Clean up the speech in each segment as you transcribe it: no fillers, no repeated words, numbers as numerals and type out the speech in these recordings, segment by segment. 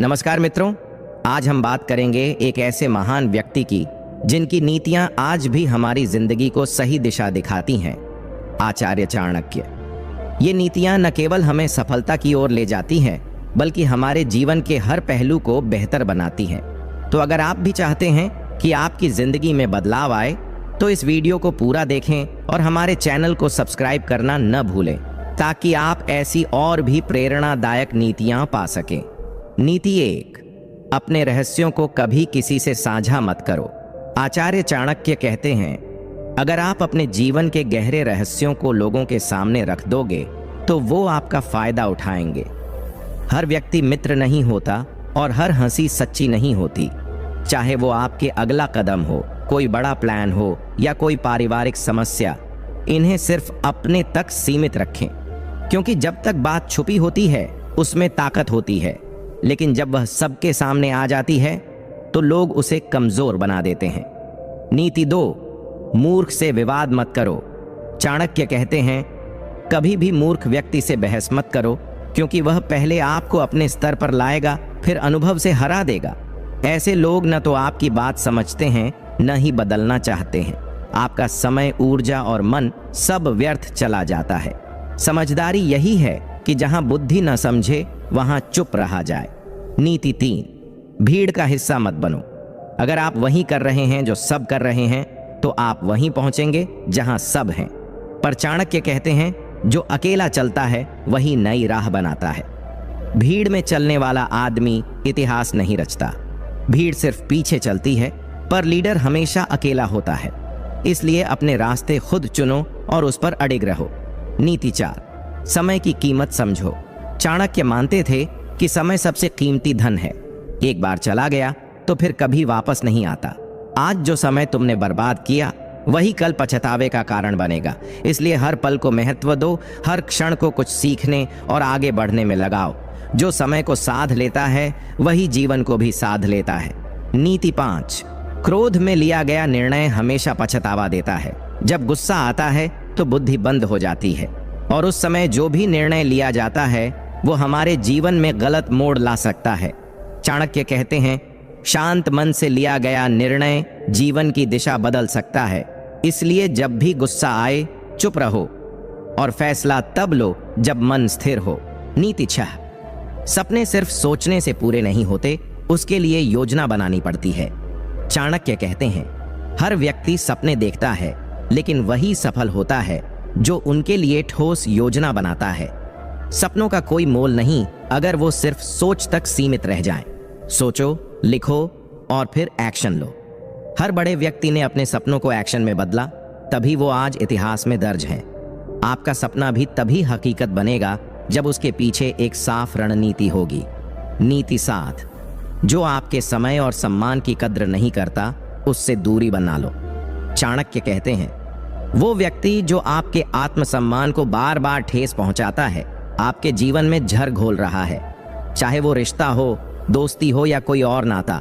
नमस्कार मित्रों, आज हम बात करेंगे एक ऐसे महान व्यक्ति की जिनकी नीतियां आज भी हमारी जिंदगी को सही दिशा दिखाती हैं, आचार्य चाणक्य। ये नीतियां न केवल हमें सफलता की ओर ले जाती हैं, बल्कि हमारे जीवन के हर पहलू को बेहतर बनाती हैं। तो अगर आप भी चाहते हैं कि आपकी जिंदगी में बदलाव आए, तो इस वीडियो को पूरा देखें और हमारे चैनल को सब्सक्राइब करना न भूलें, ताकि आप ऐसी और भी प्रेरणादायक नीतियां पा सकें। नीति 1, अपने रहस्यों को कभी किसी से साझा मत करो। आचार्य चाणक्य कहते हैं, अगर आप अपने जीवन के गहरे रहस्यों को लोगों के सामने रख दोगे तो वो आपका फायदा उठाएंगे। हर व्यक्ति मित्र नहीं होता और हर हंसी सच्ची नहीं होती। चाहे वो आपके अगला कदम हो, कोई बड़ा प्लान हो या कोई पारिवारिक समस्या, इन्हें सिर्फ अपने तक सीमित रखें, क्योंकि जब तक बात छुपी होती है उसमें ताकत होती है, लेकिन जब वह सबके सामने आ जाती है तो लोग उसे कमजोर बना देते हैं। नीति 2, मूर्ख से विवाद मत करो। चाणक्य कहते हैं, कभी भी मूर्ख व्यक्ति से बहस मत करो, क्योंकि वह पहले आपको अपने स्तर पर लाएगा, फिर अनुभव से हरा देगा। ऐसे लोग न तो आपकी बात समझते हैं, न ही बदलना चाहते हैं। आपका समय, ऊर्जा और मन सब व्यर्थ चला जाता है। समझदारी यही है कि जहां बुद्धि न समझे वहां चुप रहा जाए। नीति 3, भीड़ का हिस्सा मत बनो। अगर आप वही कर रहे हैं जो सब कर रहे हैं, तो आप वहीं पहुंचेंगे जहां सब हैं। पर चाणक्य कहते हैं, जो अकेला चलता है वही नई राह बनाता है। भीड़ में चलने वाला आदमी इतिहास नहीं रचता। भीड़ सिर्फ पीछे चलती है, पर लीडर हमेशा अकेला होता है। इसलिए अपने रास्ते खुद चुनो और उस पर अडिग रहो। नीति 4, समय की कीमत समझो। चाणक्य मानते थे कि समय सबसे कीमती धन है। एक बार चला गया तो फिर कभी वापस नहीं आता। आज जो समय तुमने बर्बाद किया वही कल पछतावे का कारण बनेगा। इसलिए हर पल को महत्व दो, हर क्षण को कुछ सीखने और आगे बढ़ने में लगाओ। जो समय को साध लेता है वही जीवन को भी साध लेता है। नीति 5, क्रोध में लिया गया निर्णय हमेशा पछतावा देता है। जब गुस्सा आता है तो बुद्धि बंद हो जाती है, और उस समय जो भी निर्णय लिया जाता है वो हमारे जीवन में गलत मोड़ ला सकता है। चाणक्य कहते हैं, शांत मन से लिया गया निर्णय जीवन की दिशा बदल सकता है। इसलिए जब भी गुस्सा आए चुप रहो और फैसला तब लो जब मन स्थिर हो। नीति 6, सपने सिर्फ सोचने से पूरे नहीं होते, उसके लिए योजना बनानी पड़ती है। चाणक्य कहते हैं, हर व्यक्ति सपने देखता है, लेकिन वही सफल होता है जो उनके लिए ठोस योजना बनाता है। सपनों का कोई मोल नहीं अगर वो सिर्फ सोच तक सीमित रह जाएं। सोचो, लिखो और फिर एक्शन लो। हर बड़े व्यक्ति ने अपने सपनों को एक्शन में बदला, तभी वो आज इतिहास में दर्ज हैं। आपका सपना भी तभी हकीकत बनेगा जब उसके पीछे एक साफ रणनीति होगी। नीति 7, जो आपके समय और सम्मान की कद्र नहीं करता उससे दूरी बना लो। चाणक्य कहते हैं, वो व्यक्ति जो आपके आत्मसम्मान को बार बार ठेस पहुंचाता है, आपके जीवन में झर घोल रहा है। चाहे वो रिश्ता हो, दोस्ती हो या कोई और नाता,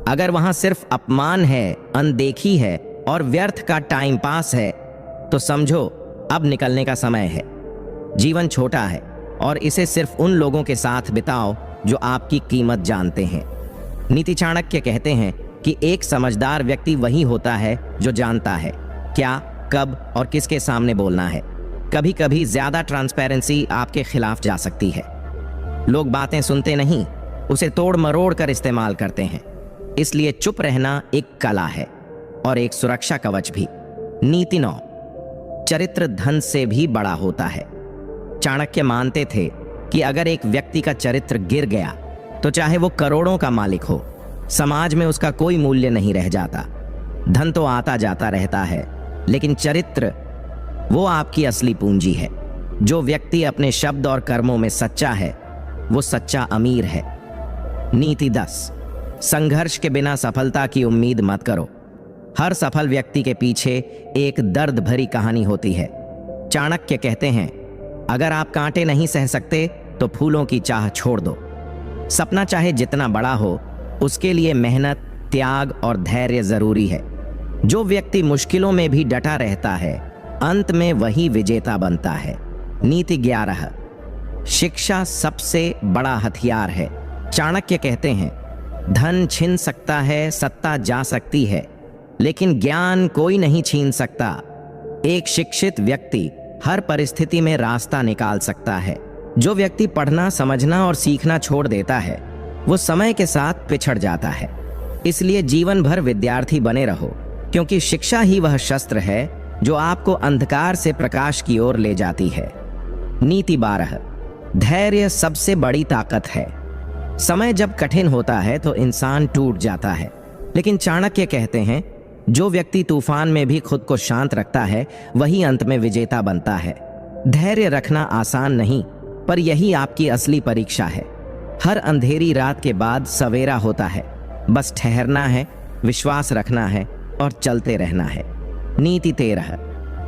अगर वहां सिर्फ अपमान है, अनदेखी है और व्यर्थ का टाइम पास है, तो समझो अब निकलने का समय है। जीवन छोटा है और इसे सिर्फ उन लोगों के साथ बिताओ जो आपकी कीमत जानते हैं। नीति चाणक्य कहते हैं कि एक समझदार व्यक्ति वही होता है जो जानता है क्या, कब और किसके सामने बोलना है। कभी कभी ज्यादा ट्रांसपेरेंसी आपके खिलाफ जा सकती है। लोग बातें सुनते नहीं, उसे तोड़ मरोड़ कर इस्तेमाल करते हैं। इसलिए चुप रहना एक कला है और एक सुरक्षा कवच भी। नीति 9, चरित्र धन से भी बड़ा होता है। चाणक्य मानते थे कि अगर एक व्यक्ति का चरित्र गिर गया तो चाहे वो करोड़ों का मालिक हो, समाज में उसका कोई मूल्य नहीं रह जाता। धन तो आता जाता रहता है, लेकिन चरित्र वो आपकी असली पूंजी है। जो व्यक्ति अपने शब्द और कर्मों में सच्चा है वो सच्चा अमीर है। नीति 10, संघर्ष के बिना सफलता की उम्मीद मत करो। हर सफल व्यक्ति के पीछे एक दर्द भरी कहानी होती है। चाणक्य कहते हैं, अगर आप कांटे नहीं सह सकते तो फूलों की चाह छोड़ दो। सपना चाहे जितना बड़ा हो, उसके लिए मेहनत, त्याग और धैर्य जरूरी है। जो व्यक्ति मुश्किलों में भी डटा रहता है, अंत में वही विजेता बनता है। नीति 11, शिक्षा सबसे बड़ा हथियार है। चाणक्य कहते हैं, धन छिन सकता है, सत्ता जा सकती है, लेकिन ज्ञान कोई नहीं छीन सकता। एक शिक्षित व्यक्ति हर परिस्थिति में रास्ता निकाल सकता है। जो व्यक्ति पढ़ना, समझना और सीखना छोड़ देता है, वो समय के साथ पिछड़ जाता है। इसलिए जीवन भर विद्यार्थी बने रहो, क्योंकि शिक्षा ही वह शस्त्र है जो आपको अंधकार से प्रकाश की ओर ले जाती है। नीति 12, धैर्य सबसे बड़ी ताकत है। समय जब कठिन होता है तो इंसान टूट जाता है, लेकिन चाणक्य कहते हैं, जो व्यक्ति तूफान में भी खुद को शांत रखता है, वही अंत में विजेता बनता है। धैर्य रखना आसान नहीं, पर यही आपकी असली परीक्षा है। हर अंधेरी रात के बाद सवेरा होता है। बस ठहरना है, विश्वास रखना है और चलते रहना है। नीति 13,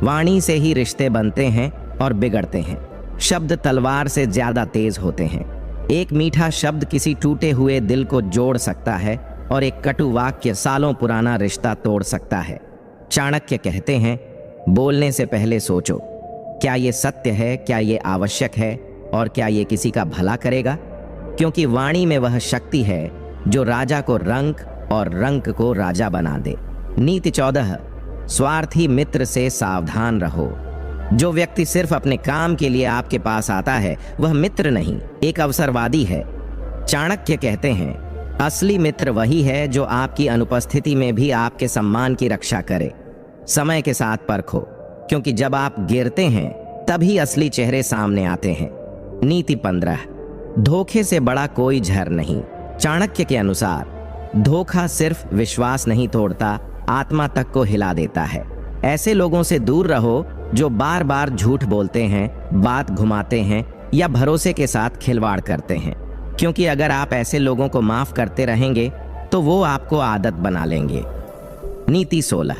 वाणी से ही रिश्ते बनते हैं और बिगड़ते हैं। शब्द तलवार से ज्यादा तेज होते हैं। एक मीठा शब्द किसी टूटे हुए दिल को जोड़ सकता है और एक कटु वाक्य सालों पुराना रिश्ता तोड़ सकता है। चाणक्य कहते हैं, बोलने से पहले सोचो, क्या ये सत्य है, क्या ये आवश्यक है और क्या ये किसी का भला करेगा? क्योंकि वाणी में वह शक्ति है जो राजा को रंक और रंक को राजा बना दे। नीति 14, स्वार्थी मित्र से सावधान रहो। जो व्यक्ति सिर्फ अपने काम के लिए आपके पास आता है, वह मित्र नहीं, एक अवसरवादी है। चाणक्य कहते हैं, असली मित्र वही है जो आपकी अनुपस्थिति में भी आपके सम्मान की रक्षा करे। समय के साथ परखो, क्योंकि जब आप गिरते हैं तभी असली चेहरे सामने आते हैं। नीति 15, धोखे से बड़ा कोई झर नहीं। चाणक्य के अनुसार धोखा सिर्फ विश्वास नहीं तोड़ता, आत्मा तक को हिला देता है। ऐसे लोगों से दूर रहो जो बार बार झूठ बोलते हैं, बात घुमाते हैं या भरोसे के साथ खिलवाड़ करते हैं, क्योंकि अगर आप ऐसे लोगों को माफ करते रहेंगे तो वो आपको आदत बना लेंगे। नीति 16,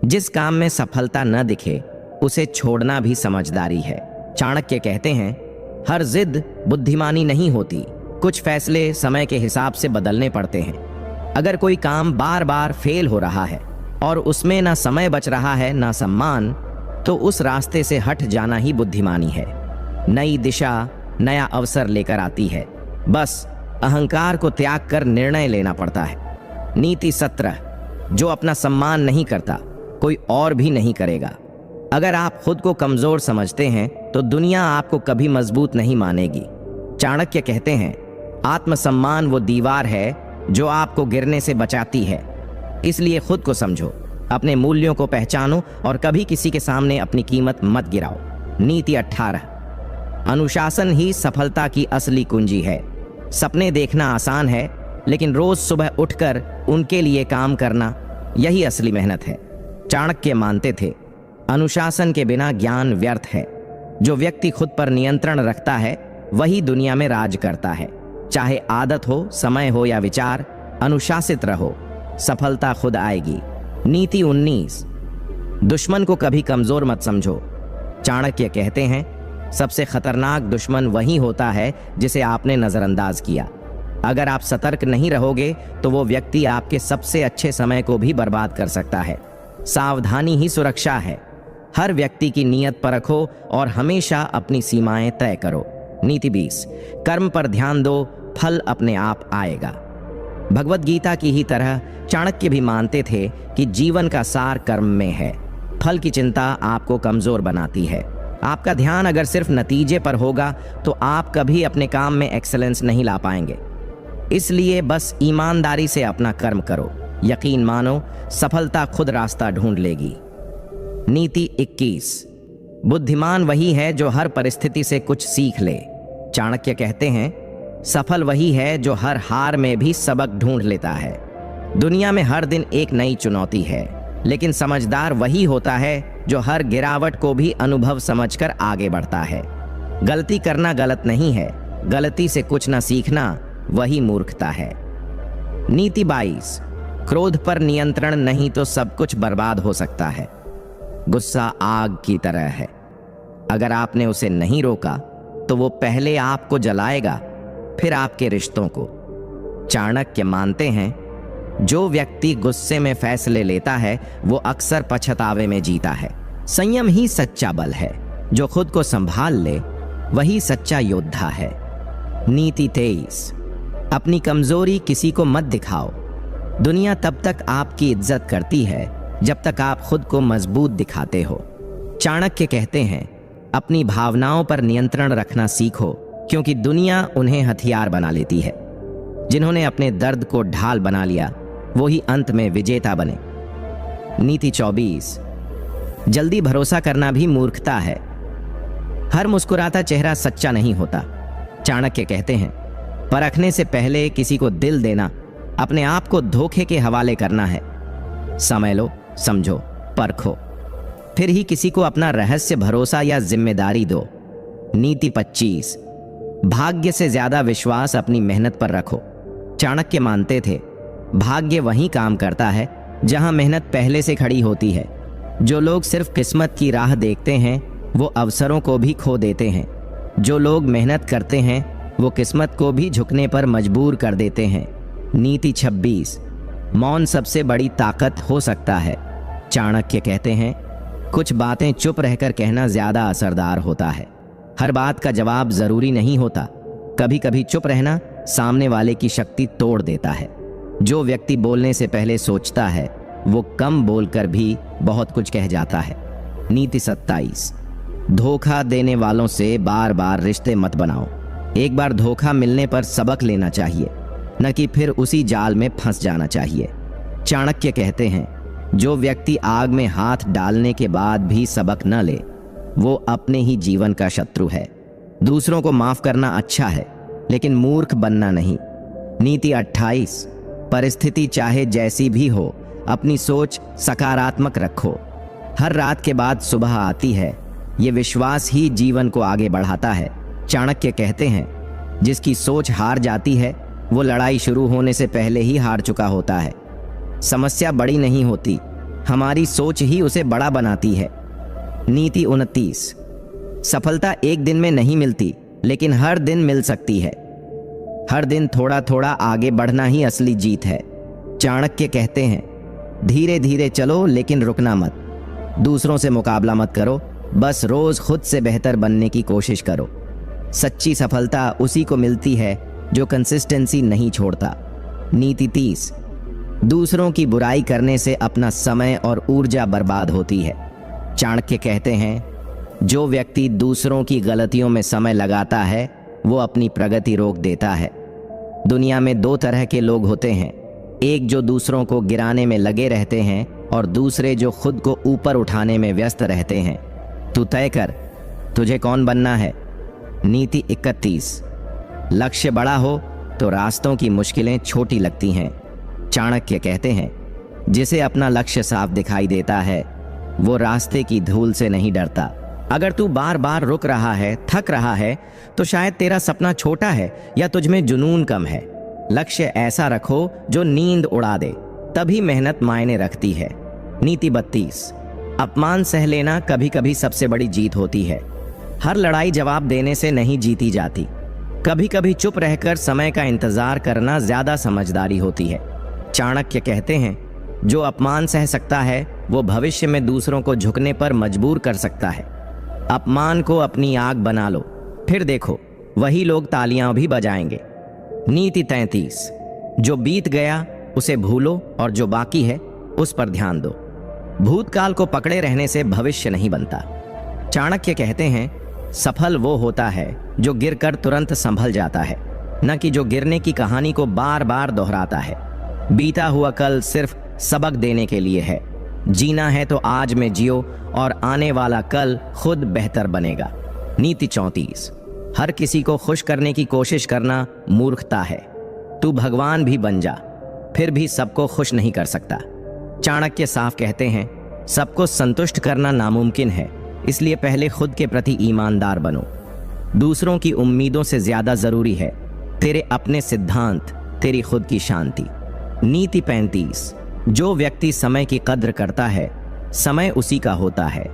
जिस काम में सफलता न दिखे उसे छोड़ना भी समझदारी है। चाणक्य कहते हैं, हर जिद बुद्धिमानी नहीं होती, कुछ फैसले समय के हिसाब से बदलने पड़ते हैं। अगर कोई काम बार बार फेल हो रहा है और उसमें ना समय बच रहा है ना सम्मान, तो उस रास्ते से हट जाना ही बुद्धिमानी है। नई दिशा नया अवसर लेकर आती है, बस अहंकार को त्याग कर निर्णय लेना पड़ता है। नीति 17, जो अपना सम्मान नहीं करता कोई और भी नहीं करेगा। अगर आप खुद को कमजोर समझते हैं तो दुनिया आपको कभी मजबूत नहीं मानेगी। चाणक्य कहते हैं, आत्मसम्मान वो दीवार है जो आपको गिरने से बचाती है। इसलिए खुद को समझो, अपने मूल्यों को पहचानो और कभी किसी के सामने अपनी कीमत मत गिराओ। नीति 18, अनुशासन ही सफलता की असली कुंजी है। सपने देखना आसान है, लेकिन रोज सुबह उठकर उनके लिए काम करना, यही असली मेहनत है। चाणक्य मानते थे, अनुशासन के बिना ज्ञान व्यर्थ है। जो व्यक्ति खुद पर नियंत्रण रखता है वही दुनिया में राज करता है। चाहे आदत हो, समय हो या विचार, अनुशासित रहो, सफलता खुद आएगी। नीति 19, दुश्मन को कभी कमजोर मत समझो। चाणक्य कहते हैं, सबसे खतरनाक दुश्मन वही होता है जिसे आपने नजरअंदाज किया। अगर आप सतर्क नहीं रहोगे तो वो व्यक्ति आपके सबसे अच्छे समय को भी बर्बाद कर सकता है। सावधानी ही सुरक्षा है। हर व्यक्ति की नीयत परखो और हमेशा अपनी सीमाएं तय करो। नीति 20, कर्म पर ध्यान दो, फल अपने आप आएगा। भगवत गीता की ही तरह चाणक्य भी मानते थे कि जीवन का सार कर्म में है। फल की चिंता आपको कमजोर बनाती है। आपका ध्यान अगर सिर्फ नतीजे पर होगा तो आप कभी अपने काम में एक्सेलेंस नहीं ला पाएंगे। इसलिए बस ईमानदारी से अपना कर्म करो। यकीन मानो, सफलता खुद रास्ता ढूंढ लेगी। नीति 21, बुद्धिमान वही है जो हर परिस्थिति से कुछ सीख ले। चाणक्य कहते हैं, सफल वही है जो हर हार में भी सबक ढूंढ लेता है। दुनिया में हर दिन एक नई चुनौती है, लेकिन समझदार वही होता है जो हर गिरावट को भी अनुभव समझकर आगे बढ़ता है। गलती करना गलत नहीं है, गलती से कुछ न सीखना वही मूर्खता है। नीति 22, क्रोध पर नियंत्रण नहीं तो सब कुछ बर्बाद हो सकता है। गुस्सा आग की तरह है, अगर आपने उसे नहीं रोका तो वो पहले आपको जलाएगा, फिर आपके रिश्तों को। चाणक्य मानते हैं, जो व्यक्ति गुस्से में फैसले लेता है वो अक्सर पछतावे में जीता है। संयम ही सच्चा बल है। जो खुद को संभाल ले वही सच्चा योद्धा है। नीति 23, अपनी कमजोरी किसी को मत दिखाओ। दुनिया तब तक आपकी इज्जत करती है जब तक आप खुद को मजबूत दिखाते हो। चाणक्य कहते हैं, अपनी भावनाओं पर नियंत्रण रखना सीखो, क्योंकि दुनिया उन्हें हथियार बना लेती है। जिन्होंने अपने दर्द को ढाल बना लिया वो ही अंत में विजेता बने। नीति 24, जल्दी भरोसा करना भी मूर्खता है। हर मुस्कुराता चेहरा सच्चा नहीं होता। चाणक्य कहते हैं, परखने से पहले किसी को दिल देना अपने आप को धोखे के हवाले करना है। समय लो, समझो, परखो, फिर ही किसी को अपना रहस्य, भरोसा या जिम्मेदारी दो। नीति 25, भाग्य से ज्यादा विश्वास अपनी मेहनत पर रखो। चाणक्य मानते थे, भाग्य वहीं काम करता है जहां मेहनत पहले से खड़ी होती है। जो लोग सिर्फ किस्मत की राह देखते हैं वो अवसरों को भी खो देते हैं। जो लोग मेहनत करते हैं वो किस्मत को भी झुकने पर मजबूर कर देते हैं। नीति 26, मौन सबसे बड़ी ताकत हो सकता है। चाणक्य कहते हैं, कुछ बातें चुप रहकर कहना ज्यादा असरदार होता है। हर बात का जवाब जरूरी नहीं होता। कभी कभी चुप रहना सामने वाले की शक्ति तोड़ देता है। जो व्यक्ति बोलने से पहले सोचता है वो कम बोलकर भी बहुत कुछ कह जाता है। नीति 27, धोखा देने वालों से बार बार रिश्ते मत बनाओ। एक बार धोखा मिलने पर सबक लेना चाहिए, न कि फिर उसी जाल में फंस जाना चाहिए। चाणक्य कहते हैं, जो व्यक्ति आग में हाथ डालने के बाद भी सबक न ले वो अपने ही जीवन का शत्रु है। दूसरों को माफ करना अच्छा है, लेकिन मूर्ख बनना नहीं। नीति 28, परिस्थिति चाहे जैसी भी हो अपनी सोच सकारात्मक रखो। हर रात के बाद सुबह आती है, ये विश्वास ही जीवन को आगे बढ़ाता है। चाणक्य कहते हैं, जिसकी सोच हार जाती है वो लड़ाई शुरू होने से पहले ही हार चुका होता है। समस्या बड़ी नहीं होती, हमारी सोच ही उसे बड़ा बनाती है। नीति 29, सफलता एक दिन में नहीं मिलती, लेकिन हर दिन मिल सकती है। हर दिन थोड़ा थोड़ा आगे बढ़ना ही असली जीत है। चाणक्य कहते हैं, धीरे धीरे चलो लेकिन रुकना मत। दूसरों से मुकाबला मत करो, बस रोज खुद से बेहतर बनने की कोशिश करो। सच्ची सफलता उसी को मिलती है जो कंसिस्टेंसी नहीं छोड़ता। नीति 30, दूसरों की बुराई करने से अपना समय और ऊर्जा बर्बाद होती है। चाणक्य कहते हैं, जो व्यक्ति दूसरों की गलतियों में समय लगाता है वो अपनी प्रगति रोक देता है। दुनिया में दो तरह के लोग होते हैं, एक जो दूसरों को गिराने में लगे रहते हैं और दूसरे जो खुद को ऊपर उठाने में व्यस्त रहते हैं। तू तय कर, तुझे कौन बनना है। नीति 31, लक्ष्य बड़ा हो तो रास्तों की मुश्किलें छोटी लगती हैं। चाणक्य कहते हैं, जिसे अपना लक्ष्य साफ दिखाई देता है वो रास्ते की धूल से नहीं डरता। अगर तू बार बार रुक रहा है, थक रहा है, तो शायद तेरा सपना छोटा है या तुझ में जुनून कम है। लक्ष्य ऐसा रखो जो नींद उड़ा दे, तभी मेहनत मायने रखती है। नीति 32, अपमान सह लेना कभी कभी सबसे बड़ी जीत होती है। हर लड़ाई जवाब देने से नहीं जीती जाती। कभी कभी चुप रहकर समय का इंतजार करना ज्यादा समझदारी होती है। चाणक्य कहते हैं, जो अपमान सह सकता है वो भविष्य में दूसरों को झुकने पर मजबूर कर सकता है। अपमान को अपनी आग बना लो, फिर देखो वही लोग तालियां भी बजाएंगे। नीति 33, जो बीत गया उसे भूलो और जो बाकी है उस पर ध्यान दो। भूतकाल को पकड़े रहने से भविष्य नहीं बनता। चाणक्य कहते हैं, सफल वो होता है जो गिरकर तुरंत संभल जाता है, न कि जो गिरने की कहानी को बार बार दोहराता है। बीता हुआ कल सिर्फ सबक देने के लिए है। जीना है तो आज में जियो और आने वाला कल खुद बेहतर बनेगा। नीति 34, हर किसी को खुश करने की कोशिश करना मूर्खता है। तू भगवान भी बन जा, फिर भी सबको खुश नहीं कर सकता। चाणक्य साफ कहते हैं, सबको संतुष्ट करना नामुमकिन है, इसलिए पहले खुद के प्रति ईमानदार बनो। दूसरों की उम्मीदों से ज्यादा जरूरी है तेरे अपने सिद्धांत, तेरी खुद की शांति। नीति 35, जो व्यक्ति समय की कद्र करता है समय उसी का होता है।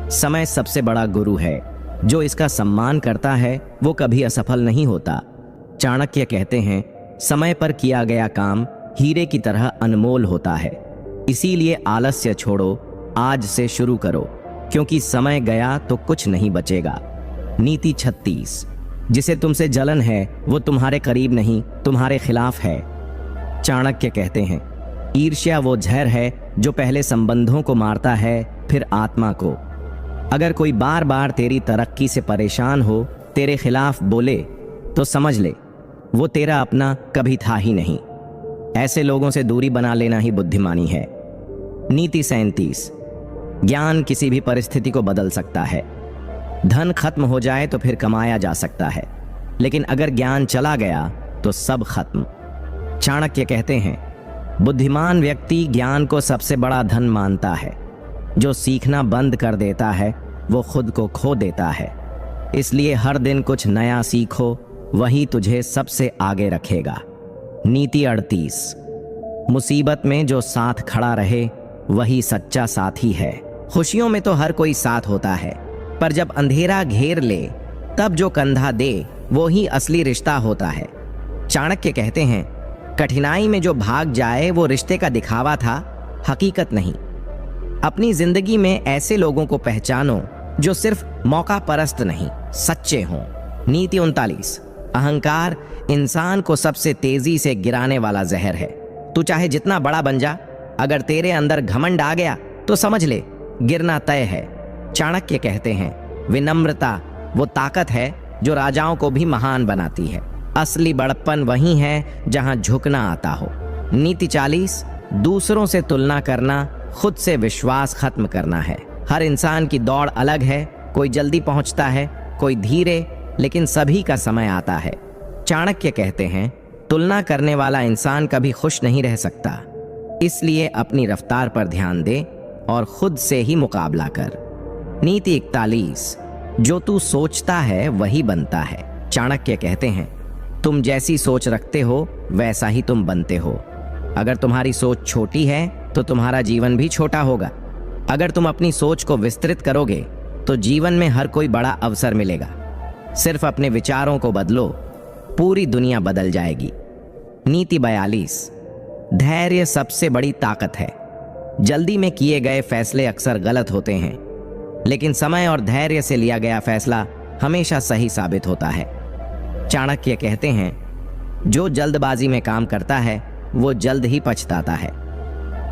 समय सबसे बड़ा गुरु है, जो इसका सम्मान करता है वो कभी असफल नहीं होता। चाणक्य कहते हैं, समय पर किया गया काम हीरे की तरह अनमोल होता है। इसीलिए आलस्य छोड़ो, आज से शुरू करो, क्योंकि समय गया तो कुछ नहीं बचेगा। नीति 36, जिसे तुमसे जलन है वो तुम्हारे करीब नहीं, तुम्हारे खिलाफ है। चाणक्य कहते हैं, ईर्ष्या वो जहर है जो पहले संबंधों को मारता है, फिर आत्मा को। अगर कोई बार बार तेरी तरक्की से परेशान हो, तेरे खिलाफ बोले, तो समझ ले वो तेरा अपना कभी था ही नहीं। ऐसे लोगों से दूरी बना लेना ही बुद्धिमानी है। नीति 37। ज्ञान किसी भी परिस्थिति को बदल सकता है। धन खत्म हो जाए तो फिर कमाया जा सकता है, लेकिन अगर ज्ञान चला गया तो सब खत्म। चाणक्य कहते हैं, बुद्धिमान व्यक्ति ज्ञान को सबसे बड़ा धन मानता है। जो सीखना बंद कर देता है वो खुद को खो देता है। इसलिए हर दिन कुछ नया सीखो, वही तुझे सबसे आगे रखेगा। नीति 38। मुसीबत में जो साथ खड़ा रहे वही सच्चा साथी है। खुशियों में तो हर कोई साथ होता है, पर जब अंधेरा घेर ले तब जो कंधा दे वो ही असली रिश्ता होता है। चाणक्य कहते हैं, कठिनाई में जो भाग जाए वो रिश्ते का दिखावा था, हकीकत नहीं। अपनी जिंदगी में ऐसे लोगों को पहचानो जो सिर्फ मौका परस्त नहीं, सच्चे हों। नीति 39। अहंकार इंसान को सबसे तेजी से गिराने वाला जहर है। तू चाहे जितना बड़ा बन जा, अगर तेरे अंदर घमंड आ गया तो समझ ले गिरना तय है। चाणक्य कहते हैं, विनम्रता वो ताकत है जो राजाओं को भी महान बनाती है। असली बड़प्पन वही है जहां झुकना आता हो। नीति 40। दूसरों से तुलना करना खुद से विश्वास खत्म करना है। हर इंसान की दौड़ अलग है, कोई जल्दी पहुंचता है, कोई धीरे, लेकिन सभी का समय आता है। चाणक्य कहते हैं, तुलना करने वाला इंसान कभी खुश नहीं रह सकता। इसलिए अपनी रफ्तार पर ध्यान दे और खुद से ही मुकाबला कर। नीति 41। जो तू सोचता है वही बनता है। चाणक्य कहते हैं, तुम जैसी सोच रखते हो वैसा ही तुम बनते हो। अगर तुम्हारी सोच छोटी है तो तुम्हारा जीवन भी छोटा होगा। अगर तुम अपनी सोच को विस्तृत करोगे तो जीवन में हर कोई बड़ा अवसर मिलेगा। सिर्फ अपने विचारों को बदलो, पूरी दुनिया बदल जाएगी। नीति 42। धैर्य सबसे बड़ी ताकत है। जल्दी में किए गए फैसले अक्सर गलत होते हैं, लेकिन समय और धैर्य से लिया गया फैसला हमेशा सही साबित होता है। चाणक्य कहते हैं, जो जल्दबाजी में काम करता है वो जल्द ही पछताता है।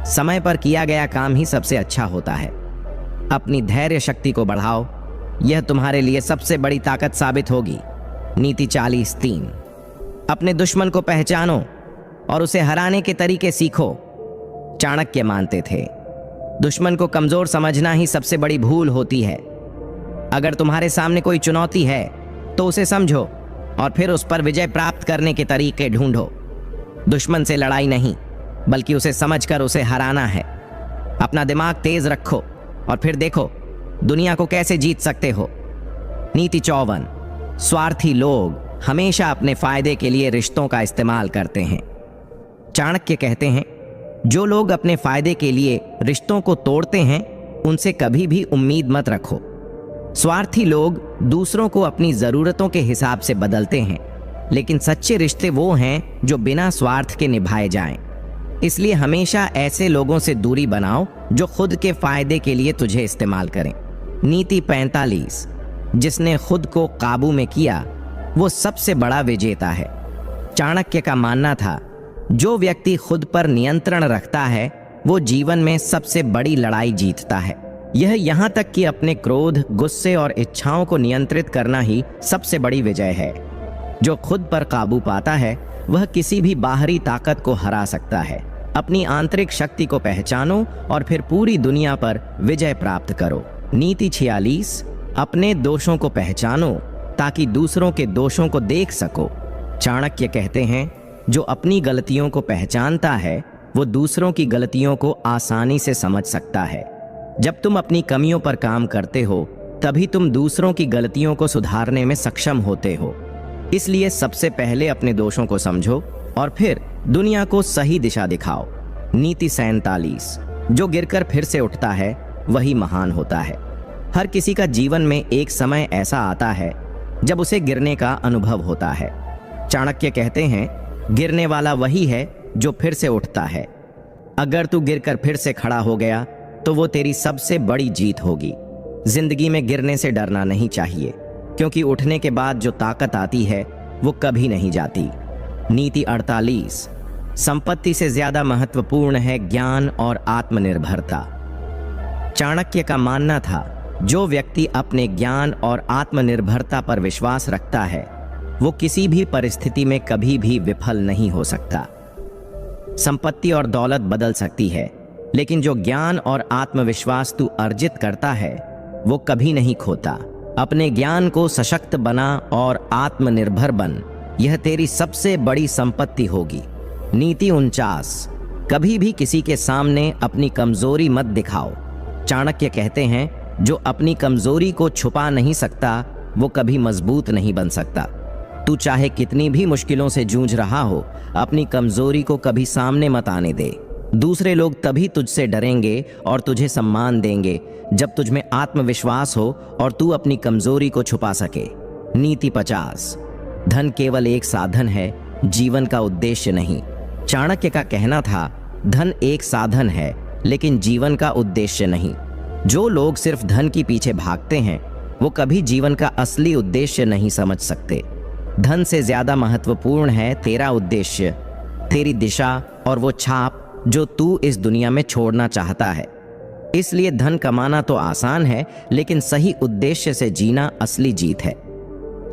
समय पर किया गया काम ही सबसे अच्छा होता है। अपनी धैर्य शक्ति को बढ़ाओ, यह तुम्हारे लिए सबसे बड़ी ताकत साबित होगी। नीति 40:3। अपने दुश्मन को पहचानो और उसे हराने के तरीके सीखो। चाणक्य मानते थे, दुश्मन को कमजोर समझना ही सबसे बड़ी भूल होती है। अगर तुम्हारे सामने कोई चुनौती है तो उसे समझो और फिर उस पर विजय प्राप्त करने के तरीके ढूंढो। दुश्मन से लड़ाई नहीं, बल्कि उसे समझकर उसे हराना है। अपना दिमाग तेज रखो और फिर देखो दुनिया को कैसे जीत सकते हो। नीति 54। स्वार्थी लोग हमेशा अपने फायदे के लिए रिश्तों का इस्तेमाल करते हैं। चाणक्य कहते हैं, जो लोग अपने फायदे के लिए रिश्तों को तोड़ते हैं उनसे कभी भी उम्मीद मत रखो। स्वार्थी लोग दूसरों को अपनी जरूरतों के हिसाब से बदलते हैं, लेकिन सच्चे रिश्ते वो हैं जो बिना स्वार्थ के निभाए जाएं। इसलिए हमेशा ऐसे लोगों से दूरी बनाओ जो खुद के फायदे के लिए तुझे इस्तेमाल करें। नीति 45। जिसने खुद को काबू में किया वो सबसे बड़ा विजेता है। चाणक्य का मानना था, जो व्यक्ति खुद पर नियंत्रण रखता है वो जीवन में सबसे बड़ी लड़ाई जीतता है। यह यहाँ तक कि अपने क्रोध, गुस्से और इच्छाओं को नियंत्रित करना ही सबसे बड़ी विजय है। जो खुद पर काबू पाता है वह किसी भी बाहरी ताकत को हरा सकता है। अपनी आंतरिक शक्ति को पहचानो और फिर पूरी दुनिया पर विजय प्राप्त करो। नीति 46। अपने दोषों को पहचानो ताकि दूसरों के दोषों को देख सको। चाणक्य कहते हैं, जो अपनी गलतियों को पहचानता है वो दूसरों की गलतियों को आसानी से समझ सकता है। जब तुम अपनी कमियों पर काम करते हो तभी तुम दूसरों की गलतियों को सुधारने में सक्षम होते हो। इसलिए सबसे पहले अपने दोषों को समझो और फिर दुनिया को सही दिशा दिखाओ। नीति 47। जो गिरकर फिर से उठता है वही महान होता है। हर किसी का जीवन में एक समय ऐसा आता है जब उसे गिरने का अनुभव होता है। चाणक्य कहते हैं, गिरने वाला वही है जो फिर से उठता है। अगर तू गिरकर फिर से खड़ा हो गया तो वो तेरी सबसे बड़ी जीत होगी। जिंदगी में गिरने से डरना नहीं चाहिए, क्योंकि उठने के बाद जो ताकत आती है वो कभी नहीं जाती। नीति 48। संपत्ति से ज्यादा महत्वपूर्ण है ज्ञान और आत्मनिर्भरता। चाणक्य का मानना था, जो व्यक्ति अपने ज्ञान और आत्मनिर्भरता पर विश्वास रखता है वो किसी भी परिस्थिति में कभी भी विफल नहीं हो सकता। संपत्ति और दौलत बदल सकती है, लेकिन जो ज्ञान और आत्मविश्वास तू अर्जित करता है वो कभी नहीं खोता। अपने ज्ञान को सशक्त बना और आत्मनिर्भर बन, यह तेरी सबसे बड़ी संपत्ति होगी। नीति 49। कभी भी किसी के सामने अपनी कमजोरी मत दिखाओ। चाणक्य कहते हैं, जो अपनी कमजोरी को छुपा नहीं सकता वो कभी मजबूत नहीं बन सकता। तू चाहे कितनी भी मुश्किलों से जूझ रहा हो, अपनी कमजोरी को कभी सामने मत आने दे। दूसरे लोग तभी तुझसे डरेंगे और तुझे सम्मान देंगे जब तुझमें आत्मविश्वास हो और तू अपनी कमजोरी को छुपा सके। नीति 50। धन केवल एक साधन है, जीवन का उद्देश्य नहीं। चाणक्य का कहना था, धन एक साधन है लेकिन जीवन का उद्देश्य नहीं। जो लोग सिर्फ धन के पीछे भागते हैं वो कभी जीवन का असली उद्देश्य नहीं समझ सकते। धन से ज्यादा महत्वपूर्ण है तेरा उद्देश्य, तेरी दिशा और वो छाप जो तू इस दुनिया में छोड़ना चाहता है। इसलिए धन कमाना तो आसान है, लेकिन सही उद्देश्य से जीना असली जीत है।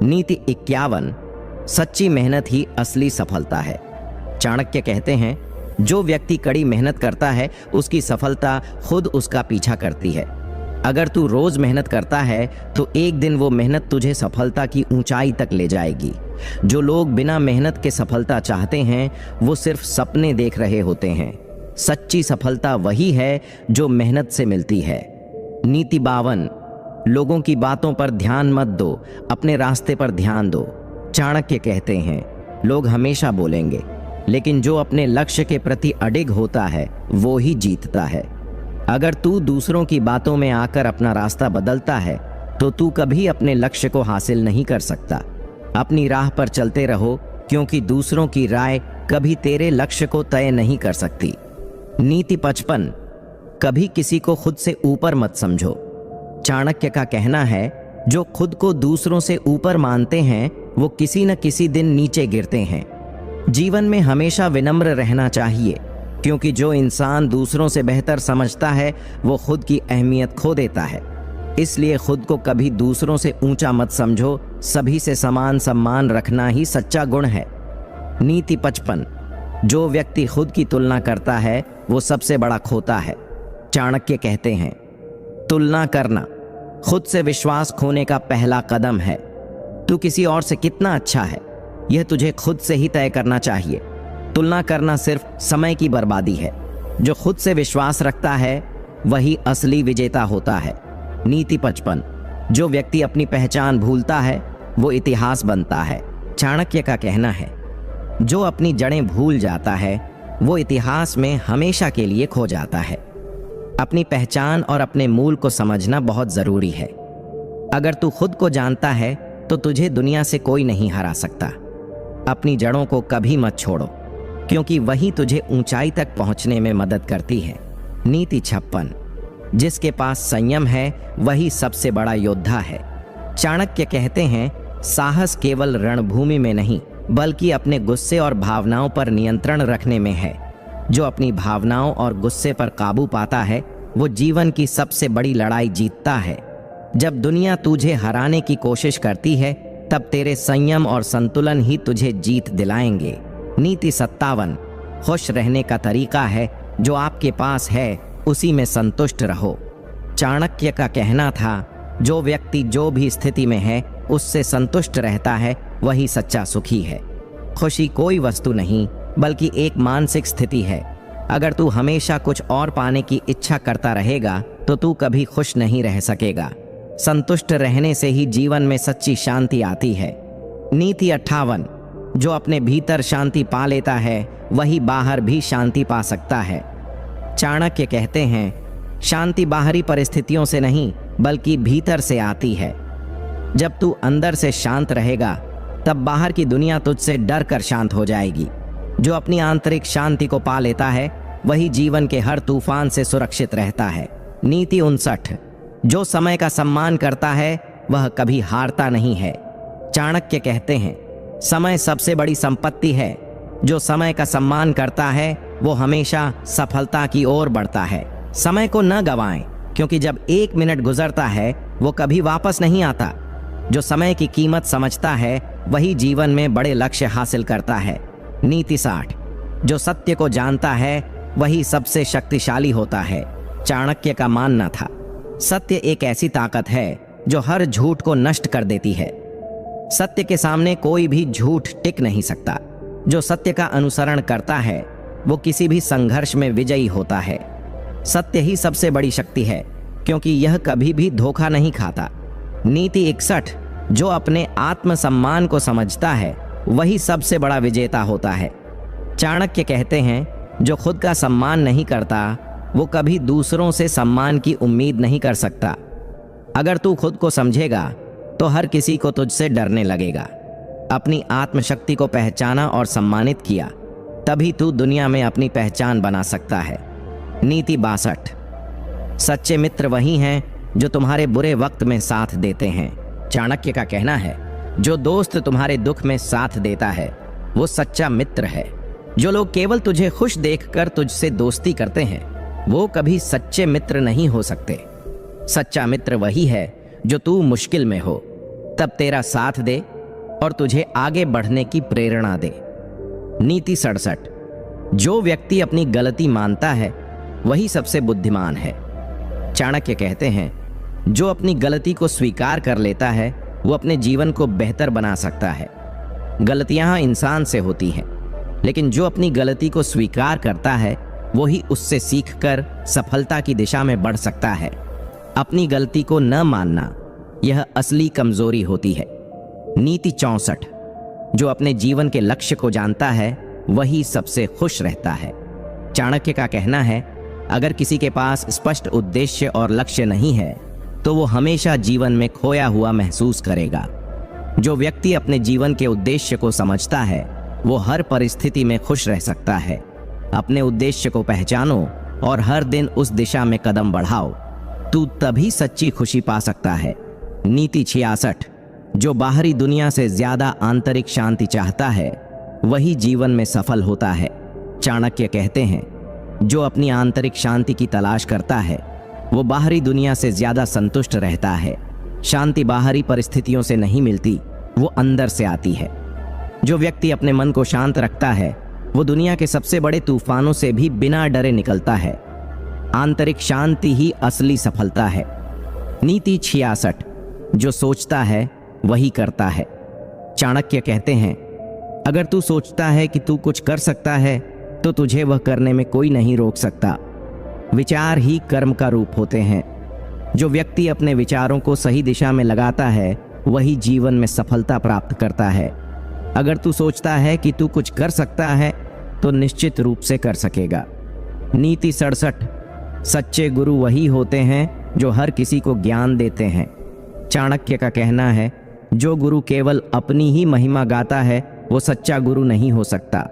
नीति 51। सच्ची मेहनत ही असली सफलता है। चाणक्य कहते हैं, जो व्यक्ति कड़ी मेहनत करता है उसकी सफलता खुद उसका पीछा करती है। अगर तू रोज मेहनत करता है तो एक दिन वो मेहनत तुझे सफलता की ऊंचाई तक ले जाएगी। जो लोग बिना मेहनत के सफलता चाहते हैं वो सिर्फ सपने देख रहे होते हैं। सच्ची सफलता वही है जो मेहनत से मिलती है। नीति 52। लोगों की बातों पर ध्यान मत दो, अपने रास्ते पर ध्यान दो। चाणक्य कहते हैं, लोग हमेशा बोलेंगे, लेकिन जो अपने लक्ष्य के प्रति अडिग होता है वो ही जीतता है। अगर तू दूसरों की बातों में आकर अपना रास्ता बदलता है तो तू कभी अपने लक्ष्य को हासिल नहीं कर सकता। अपनी राह पर चलते रहो, क्योंकि दूसरों की राय कभी तेरे लक्ष्य को तय नहीं कर सकती। नीति 55। कभी किसी को खुद से ऊपर मत समझो। चाणक्य का कहना है, जो खुद को दूसरों से ऊपर मानते हैं वो किसी न किसी दिन नीचे गिरते हैं। जीवन में हमेशा विनम्र रहना चाहिए, क्योंकि जो इंसान दूसरों से बेहतर समझता है वो खुद की अहमियत खो देता है। इसलिए खुद को कभी दूसरों से ऊंचा मत समझो, सभी से समान सम्मान रखना ही सच्चा गुण है। नीति 55। जो व्यक्ति खुद की तुलना करता है वो सबसे बड़ा खोता है। चाणक्य कहते हैं, तुलना करना खुद से विश्वास खोने का पहला कदम है। तू किसी और से कितना अच्छा है यह तुझे खुद से ही तय करना चाहिए। तुलना करना सिर्फ समय की बर्बादी है। जो खुद से विश्वास रखता है वही असली विजेता होता है। नीति 55। जो व्यक्ति अपनी पहचान भूलता है वो इतिहास बनता है। चाणक्य का कहना है, जो अपनी जड़ें भूल जाता है वो इतिहास में हमेशा के लिए खो जाता है। अपनी पहचान और अपने मूल को समझना बहुत जरूरी है। अगर तू खुद को जानता है तो तुझे दुनिया से कोई नहीं हरा सकता। अपनी जड़ों को कभी मत छोड़ो, क्योंकि वही तुझे ऊंचाई तक पहुंचने में मदद करती है। नीति 56। जिसके पास संयम है वही सबसे बड़ा योद्धा है। चाणक्य कहते हैं, साहस केवल रणभूमि में नहीं बल्कि अपने गुस्से और भावनाओं पर नियंत्रण रखने में है। जो अपनी भावनाओं और गुस्से पर काबू पाता है वो जीवन की सबसे बड़ी लड़ाई जीतता है। जब दुनिया तुझे हराने की कोशिश करती है तब तेरे संयम और संतुलन ही तुझे जीत दिलाएंगे। नीति 57। खुश रहने का तरीका है, जो आपके पास है उसी में संतुष्ट रहो। चाणक्य का कहना था, जो व्यक्ति जो भी स्थिति में है उससे संतुष्ट रहता है वही सच्चा सुखी है। खुशी कोई वस्तु नहीं बल्कि एक मानसिक स्थिति है। अगर तू हमेशा कुछ और पाने की इच्छा करता रहेगा तो तू कभी खुश नहीं रह सकेगा। संतुष्ट रहने से ही जीवन में सच्ची शांति आती है। नीति 58। जो अपने भीतर शांति पा लेता है वही बाहर भी शांति पा सकता है। चाणक्य कहते हैं, शांति बाहरी परिस्थितियों से नहीं बल्कि भीतर से आती है। जब तू अंदर से शांत रहेगा तब बाहर की दुनिया तुझसे डर कर शांत हो जाएगी। जो अपनी आंतरिक शांति को पा लेता है वही जीवन के हर तूफान से सुरक्षित रहता है। नीति 59। जो समय का सम्मान करता है वह कभी हारता नहीं है। चाणक्य कहते हैं, समय सबसे बड़ी संपत्ति है। जो समय का सम्मान करता है वो हमेशा सफलता की ओर बढ़ता है। समय को न गंवाएं, क्योंकि जब 1 मिनट गुजरता है वो कभी वापस नहीं आता। जो समय की कीमत समझता है वही जीवन में बड़े लक्ष्य हासिल करता है। नीति 60, जो सत्य को जानता है वही सबसे शक्तिशाली होता है। चाणक्य का मानना था, सत्य एक ऐसी ताकत है जो हर झूठ को नष्ट कर देती है। सत्य के सामने कोई भी झूठ टिक नहीं सकता। जो सत्य का अनुसरण करता है वो किसी भी संघर्ष में विजयी होता है। सत्य ही सबसे बड़ी शक्ति है, क्योंकि यह कभी भी धोखा नहीं खाता। नीति 61, जो अपने आत्मसम्मान को समझता है वही सबसे बड़ा विजेता होता है। चाणक्य कहते हैं, जो खुद का सम्मान नहीं करता वो कभी दूसरों से सम्मान की उम्मीद नहीं कर सकता। अगर तू खुद को समझेगा तो हर किसी को तुझसे डरने लगेगा। अपनी आत्मशक्ति को पहचाना और सम्मानित किया, तभी तू दुनिया में अपनी पहचान बना सकता है। नीति 62, सच्चे मित्र वही हैं जो तुम्हारे बुरे वक्त में साथ देते हैं। चाणक्य का कहना है, जो दोस्त तुम्हारे दुख में साथ देता है वो सच्चा मित्र है। जो लोग केवल तुझे खुश देखकर तुझसे दोस्ती करते हैं वो कभी सच्चे मित्र नहीं हो सकते। सच्चा मित्र वही है जो तू मुश्किल में हो तब तेरा साथ दे और तुझे आगे बढ़ने की प्रेरणा दे। नीति 67, जो व्यक्ति अपनी गलती मानता है वही सबसे बुद्धिमान है। चाणक्य कहते हैं, जो अपनी गलती को स्वीकार कर लेता है वो अपने जीवन को बेहतर बना सकता है। गलतियां इंसान से होती हैं, लेकिन जो अपनी गलती को स्वीकार करता है वही उससे सीखकर सफलता की दिशा में बढ़ सकता है। अपनी गलती को न मानना यह असली कमजोरी होती है। नीति 64, जो अपने जीवन के लक्ष्य को जानता है वही सबसे खुश रहता है। चाणक्य का कहना है, अगर किसी के पास स्पष्ट उद्देश्य और लक्ष्य नहीं है तो वो हमेशा जीवन में खोया हुआ महसूस करेगा। जो व्यक्ति अपने जीवन के उद्देश्य को समझता है वो हर परिस्थिति में खुश रह सकता है। अपने उद्देश्य को पहचानो और हर दिन उस दिशा में कदम बढ़ाओ, तू तभी सच्ची खुशी पा सकता है। नीति 66, जो बाहरी दुनिया से ज्यादा आंतरिक शांति चाहता है वही जीवन में सफल होता है। चाणक्य कहते हैं, जो अपनी आंतरिक शांति की तलाश करता है वो बाहरी दुनिया से ज्यादा संतुष्ट रहता है। शांति बाहरी परिस्थितियों से नहीं मिलती, वो अंदर से आती है। जो व्यक्ति अपने मन को शांत रखता है वो दुनिया के सबसे बड़े तूफानों से भी बिना डरे निकलता है। आंतरिक शांति ही असली सफलता है। नीति 66, जो सोचता है वही करता है। चाणक्य कहते हैं, अगर तू सोचता है कि तू कुछ कर सकता है तो तुझे वह करने में कोई नहीं रोक सकता। विचार ही कर्म का रूप होते हैं। जो व्यक्ति अपने विचारों को सही दिशा में लगाता है वही जीवन में सफलता प्राप्त करता है। अगर तू सोचता है कि तू कुछ कर सकता है तो निश्चित रूप से कर सकेगा। नीति 67, सच्चे गुरु वही होते हैं जो हर किसी को ज्ञान देते हैं। चाणक्य का कहना है, जो गुरु केवल अपनी ही महिमा गाता है वो सच्चा गुरु नहीं हो सकता।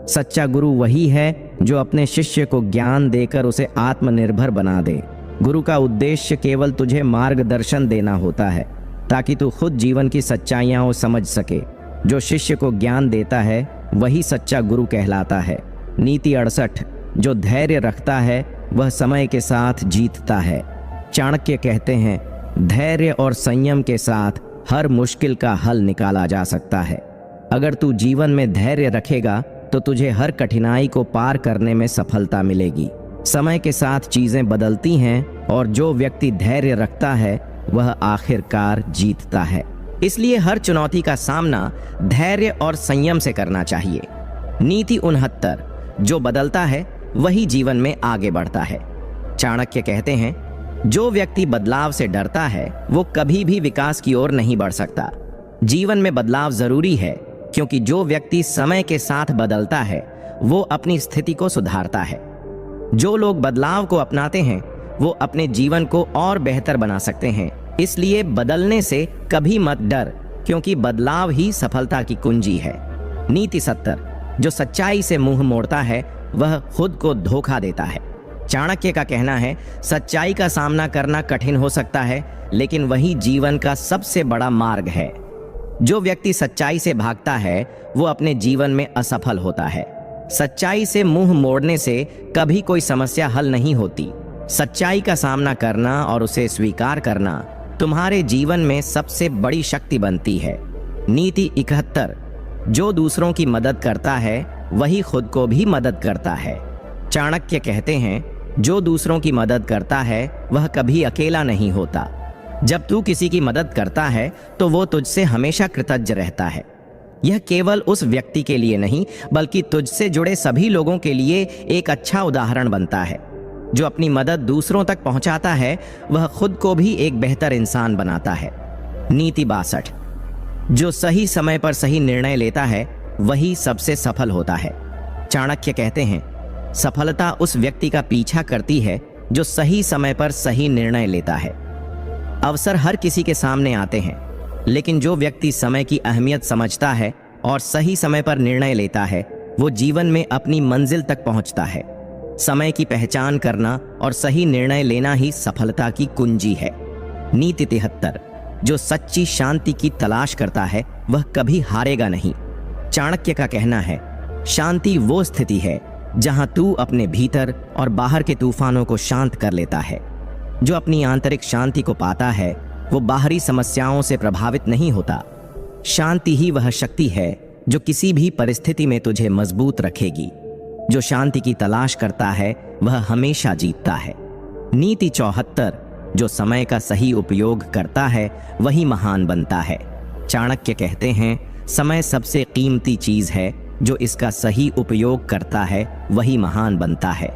सच्चा गुरु वही है जो अपने शिष्य को ज्ञान देकर उसे आत्मनिर्भर बना दे। गुरु का उद्देश्य केवल तुझे मार्गदर्शन देना होता है ताकि तू खुद जीवन की सच्चाइयां समझ सके। जो शिष्य को ज्ञान देता है वही सच्चा गुरु कहलाता है। नीति 68, जो धैर्य रखता है वह समय के साथ जीतता है। चाणक्य कहते हैं, धैर्य और संयम के साथ हर मुश्किल का हल निकाला जा सकता है। अगर तू जीवन में धैर्य रखेगा तो तुझे हर कठिनाई को पार करने में सफलता मिलेगी। समय के साथ चीजें बदलती हैं और जो व्यक्ति धैर्य रखता है वह आखिरकार जीतता है। इसलिए हर चुनौती का सामना धैर्य और संयम से करना चाहिए। नीति 69, जो बदलता है वही जीवन में आगे बढ़ता है। चाणक्य कहते हैं, जो व्यक्ति बदलाव से डरता है वो कभी भी विकास की ओर नहीं बढ़ सकता। जीवन में बदलाव जरूरी है, क्योंकि जो व्यक्ति समय के साथ बदलता है वो अपनी स्थिति को सुधारता है। जो लोग बदलाव को अपनाते हैं वो अपने जीवन को और बेहतर बना सकते हैं। इसलिए बदलने से कभी मत डर, क्योंकि बदलाव ही सफलता की कुंजी है। नीति 70, जो सच्चाई से मुंह मोड़ता है वह खुद को धोखा देता है। चाणक्य का कहना है, सच्चाई का सामना करना कठिन हो सकता है, लेकिन वही जीवन का सबसे बड़ा मार्ग है। जो व्यक्ति सच्चाई से भागता है वो अपने जीवन में असफल होता है। सच्चाई से मुंह मोड़ने से कभी कोई समस्या हल नहीं होती। सच्चाई का सामना करना और उसे स्वीकार करना तुम्हारे जीवन में सबसे बड़ी शक्ति बनती है। नीति 71। जो दूसरों की मदद करता है वही खुद को भी मदद करता है। चाणक्य कहते हैं, जो दूसरों की मदद करता है वह कभी अकेला नहीं होता। जब तू किसी की मदद करता है तो वो तुझसे हमेशा कृतज्ञ रहता है। यह केवल उस व्यक्ति के लिए नहीं बल्कि तुझसे जुड़े सभी लोगों के लिए एक अच्छा उदाहरण बनता है। जो अपनी मदद दूसरों तक पहुंचाता है वह खुद को भी एक बेहतर इंसान बनाता है। नीति 62। जो सही समय पर सही निर्णय लेता है वही सबसे सफल होता है। चाणक्य कहते हैं, सफलता उस व्यक्ति का पीछा करती है जो सही समय पर सही निर्णय लेता है। अवसर हर किसी के सामने आते हैं, लेकिन जो व्यक्ति समय की अहमियत समझता है और सही समय पर निर्णय लेता है वो जीवन में अपनी मंजिल तक पहुंचता है। समय की पहचान करना और सही निर्णय लेना ही सफलता की कुंजी है। नीति 73। जो सच्ची शांति की तलाश करता है वह कभी हारेगा नहीं। चाणक्य का कहना है, शांति वो स्थिति है जहां तू अपने भीतर और बाहर के तूफानों को शांत कर लेता है। जो अपनी आंतरिक शांति को पाता है वो बाहरी समस्याओं से प्रभावित नहीं होता। शांति ही वह शक्ति है जो किसी भी परिस्थिति में तुझे मजबूत रखेगी। जो शांति की तलाश करता है वह हमेशा जीतता है। नीति 74। जो समय का सही उपयोग करता है वही महान बनता है। चाणक्य कहते हैं, समय सबसे कीमती चीज है, जो इसका सही उपयोग करता है वही महान बनता है।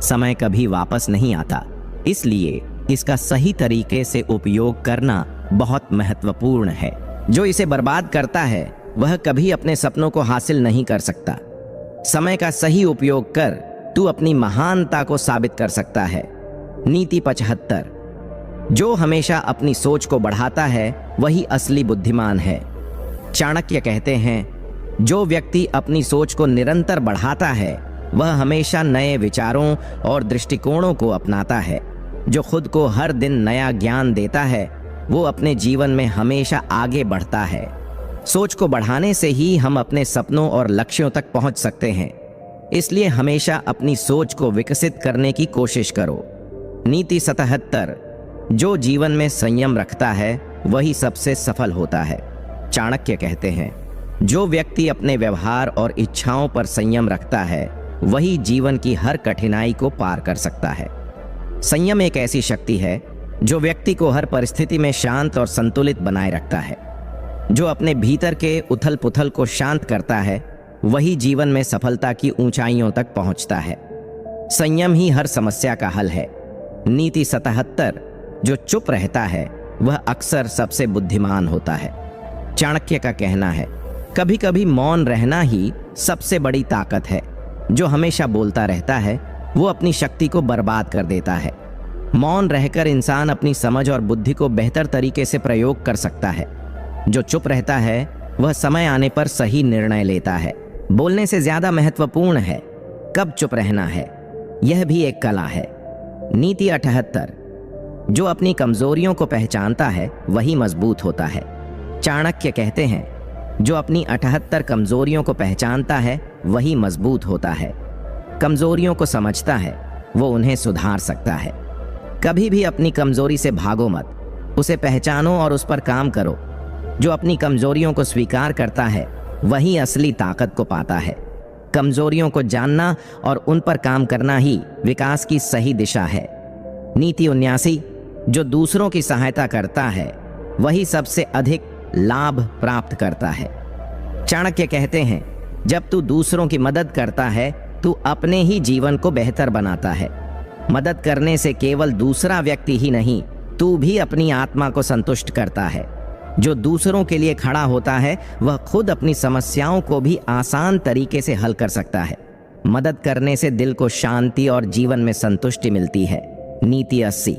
समय कभी वापस नहीं आता, इसलिए इसका सही तरीके से उपयोग करना बहुत महत्वपूर्ण है। जो इसे बर्बाद करता है वह कभी अपने सपनों को हासिल नहीं कर सकता। समय का सही उपयोग कर तू अपनी महानता को साबित कर सकता है। नीति 75। जो हमेशा अपनी सोच को बढ़ाता है वही असली बुद्धिमान है। चाणक्य कहते हैं, जो व्यक्ति अपनी सोच को निरंतर बढ़ाता है वह हमेशा नए विचारों और दृष्टिकोणों को अपनाता है। जो खुद को हर दिन नया ज्ञान देता है वो अपने जीवन में हमेशा आगे बढ़ता है। सोच को बढ़ाने से ही हम अपने सपनों और लक्ष्यों तक पहुंच सकते हैं, इसलिए हमेशा अपनी सोच को विकसित करने की कोशिश करो। नीति 77। जो जीवन में संयम रखता है वही सबसे सफल होता है। चाणक्य कहते हैं, जो व्यक्ति अपने व्यवहार और इच्छाओं पर संयम रखता है वही जीवन की हर कठिनाई को पार कर सकता है। संयम एक ऐसी शक्ति है जो व्यक्ति को हर परिस्थिति में शांत और संतुलित बनाए रखता है। जो अपने भीतर के उथल पुथल को शांत करता है वही जीवन में सफलता की ऊंचाइयों तक पहुंचता है। संयम ही हर समस्या का हल है। नीति 77। जो चुप रहता है वह अक्सर सबसे बुद्धिमान होता है। चाणक्य का कहना है, कभी कभी मौन रहना ही सबसे बड़ी ताकत है। जो हमेशा बोलता रहता है वो अपनी शक्ति को बर्बाद कर देता है। मौन रहकर इंसान अपनी समझ और बुद्धि को बेहतर तरीके से प्रयोग कर सकता है। जो चुप रहता है वह समय आने पर सही निर्णय लेता है। बोलने से ज्यादा महत्वपूर्ण है कब चुप रहना है, यह भी एक कला है। नीति 78। जो अपनी कमजोरियों को पहचानता है वही मजबूत होता है। चाणक्य कहते हैं, जो अपनी 78 कमजोरियों को पहचानता है वही मजबूत होता है। कमजोरियों को समझता है वो उन्हें सुधार सकता है। कभी भी अपनी कमजोरी से भागो मत, उसे पहचानो और उस पर काम करो। जो अपनी कमजोरियों को स्वीकार करता है वही असली ताकत को पाता है। कमजोरियों को जानना और उन पर काम करना ही विकास की सही दिशा है। नीति 79। जो दूसरों की सहायता करता है वही सबसे अधिक लाभ प्राप्त करता है। चाणक्य कहते हैं, जब तू दूसरों की मदद करता है तू अपने ही जीवन को बेहतर बनाता है। मदद करने से केवल दूसरा व्यक्ति ही नहीं, तू भी अपनी आत्मा को संतुष्ट करता है। जो दूसरों के लिए खड़ा होता है वह खुद अपनी समस्याओं को भी आसान तरीके से हल कर सकता है। मदद करने से दिल को शांति और जीवन में संतुष्टि मिलती है। नीति 80।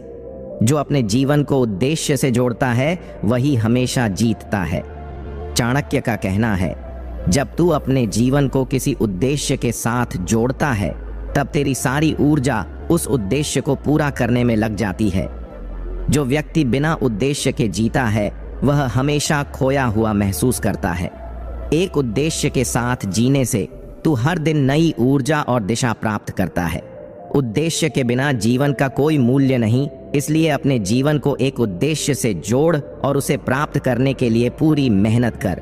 जो अपने जीवन को उद्देश्य से जोड़ता है वही हमेशा जीतता है। चाणक्य का कहना है, जब तू अपने जीवन को किसी उद्देश्य के साथ जोड़ता है तब तेरी सारी ऊर्जा उस उद्देश्य को पूरा करने में लग जाती है। जो व्यक्ति बिना उद्देश्य के जीता है वह हमेशा खोया हुआ महसूस करता है। एक उद्देश्य के साथ जीने से तू हर दिन नई ऊर्जा और दिशा प्राप्त करता है। उद्देश्य के बिना जीवन का कोई मूल्य नहीं, इसलिए अपने जीवन को एक उद्देश्य से जोड़ और उसे प्राप्त करने के लिए पूरी मेहनत कर।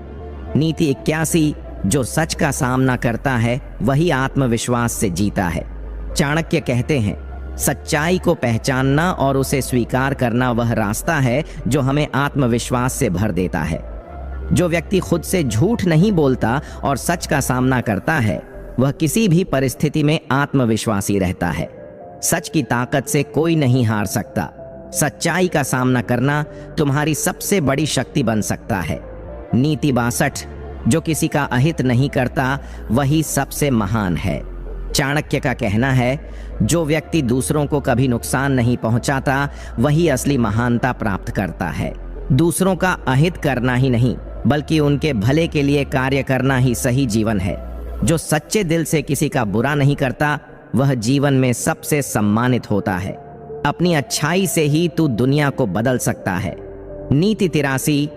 नीति 81, जो सच का सामना करता है वही आत्मविश्वास से जीता है। चाणक्य कहते हैं, सच्चाई को पहचानना और उसे स्वीकार करना वह रास्ता है जो हमें आत्मविश्वास से भर देता है। जो व्यक्ति खुद से झूठ नहीं बोलता और सच का सामना करता है वह किसी भी परिस्थिति में आत्मविश्वासी रहता है। सच की ताकत से कोई नहीं हार सकता। सच्चाई का सामना करना तुम्हारी सबसे बड़ी शक्ति बन सकता है। नीति 62, जो किसी का अहित नहीं करता वही सबसे महान है। चाणक्य का कहना है, जो व्यक्ति दूसरों को कभी नुकसान नहीं पहुंचाता वही असली महानता प्राप्त करता है। दूसरों का अहित करना ही नहीं बल्कि उनके भले के लिए कार्य करना ही सही जीवन है। जो सच्चे दिल से किसी का बुरा नहीं करता वह जीवन में सबसे सम्मानित होता है। अपनी अच्छाई से ही तू दुनिया को बदल सकता है। नीति 83,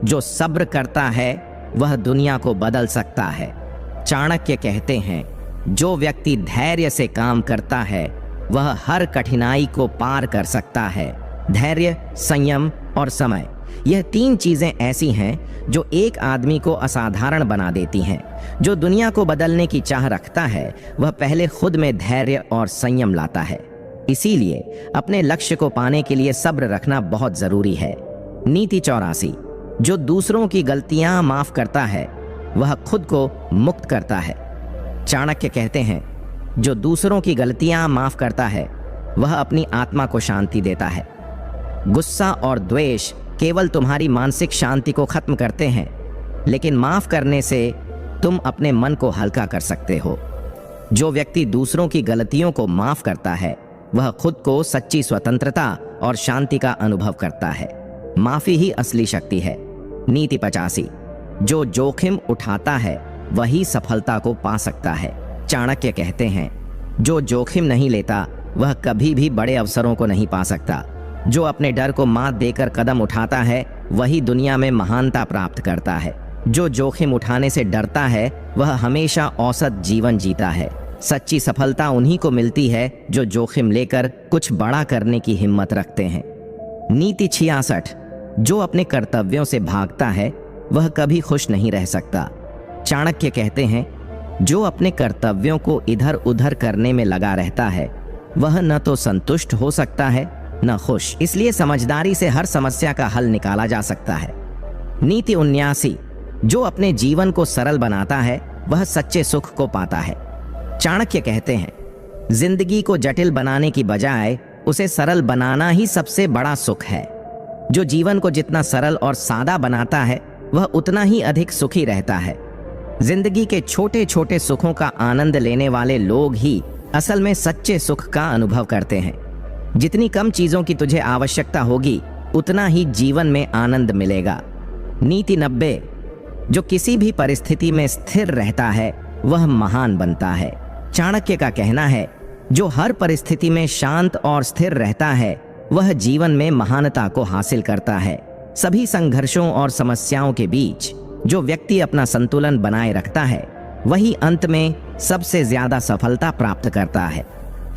जो सब्र करता है वह दुनिया को बदल सकता है। चाणक्य कहते हैं, जो व्यक्ति धैर्य से काम करता है वह हर कठिनाई को पार कर सकता है। धैर्य, संयम और समय, यह 3 चीजें ऐसी हैं जो एक आदमी को असाधारण बना देती हैं। जो दुनिया को बदलने की चाह रखता है वह पहले खुद में धैर्य और संयम लाता है। इसीलिए अपने लक्ष्य को पाने के लिए सब्र रखना बहुत जरूरी है। नीति 84, जो दूसरों की गलतियां माफ करता है वह खुद को मुक्त करता है। चाणक्य कहते हैं, जो दूसरों की गलतियां माफ करता है वह अपनी आत्मा को शांति देता है। गुस्सा और द्वेष केवल तुम्हारी मानसिक शांति को खत्म करते हैं, लेकिन माफ करने से तुम अपने मन को हल्का कर सकते हो। जो व्यक्ति दूसरों की गलतियों को माफ करता है वह खुद को सच्ची स्वतंत्रता और शांति का अनुभव करता है। माफी ही असली शक्ति है। नीति 85, जो जोखिम उठाता है वही सफलता को पा सकता है। चाणक्य कहते हैं, जो जोखिम नहीं लेता वह कभी भी बड़े अवसरों को नहीं पा सकता। जो अपने डर को मात देकर कदम उठाता है वही दुनिया में महानता प्राप्त करता है। जो जोखिम उठाने से डरता है वह हमेशा औसत जीवन जीता है। सच्ची सफलता उन्हीं को मिलती है जो जोखिम लेकर कुछ बड़ा करने की हिम्मत रखते हैं। नीति 66, जो अपने कर्तव्यों से भागता है वह कभी खुश नहीं रह सकता। चाणक्य कहते हैं, जो अपने कर्तव्यों को इधर उधर करने में लगा रहता है वह न तो संतुष्ट हो सकता है न खुश। इसलिए समझदारी से हर समस्या का हल निकाला जा सकता है। नीति 79, जो अपने जीवन को सरल बनाता है वह सच्चे सुख को पाता है। चाणक्य कहते हैं, जिंदगी को जटिल बनाने की बजाय उसे सरल बनाना ही सबसे बड़ा सुख है। जो जीवन को जितना सरल और सादा बनाता है वह उतना ही अधिक सुखी रहता है। जिंदगी के छोटे छोटे सुखों का आनंद लेने वाले लोग ही असल में सच्चे सुख का अनुभव करते हैं। जितनी कम चीजों की तुझे आवश्यकता होगी उतना ही जीवन में आनंद मिलेगा। नीति 90, जो किसी भी परिस्थिति में स्थिर रहता है वह महान बनता है। चाणक्य का कहना है, जो हर परिस्थिति में शांत और स्थिर रहता है वह जीवन में महानता को हासिल करता है। सभी संघर्षों और समस्याओं के बीच जो व्यक्ति अपना संतुलन बनाए रखता है वही अंत में सबसे ज्यादा सफलता प्राप्त करता है।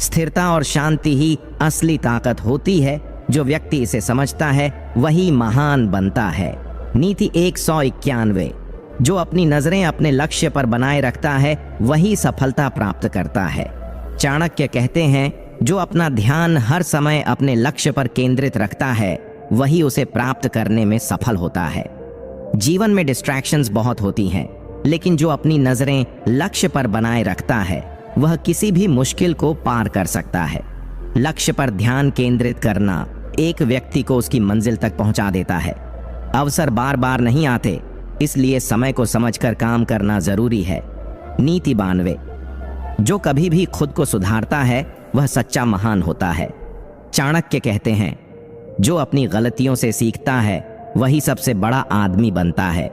स्थिरता और शांति ही असली ताकत होती है। जो व्यक्ति इसे समझता है वही महान बनता है। नीति 191, जो अपनी नजरें अपने लक्ष्य पर बनाए रखता है वही सफलता प्राप्त करता है। चाणक्य कहते हैं, जो अपना ध्यान हर समय अपने लक्ष्य पर केंद्रित रखता है वही उसे प्राप्त करने में सफल होता है। जीवन में डिस्ट्रैक्शंस बहुत होती हैं, लेकिन जो अपनी नजरें लक्ष्य पर बनाए रखता है वह किसी भी मुश्किल को पार कर सकता है। लक्ष्य पर ध्यान केंद्रित करना एक व्यक्ति को उसकी मंजिल तक पहुंचा देता है। अवसर बार बार नहीं आते, इसलिए समय को समझकर काम करना जरूरी है। नीति 92, जो कभी भी खुद को सुधारता है वह सच्चा महान होता है। चाणक्य कहते हैं, जो अपनी गलतियों से सीखता है वही सबसे बड़ा आदमी बनता है।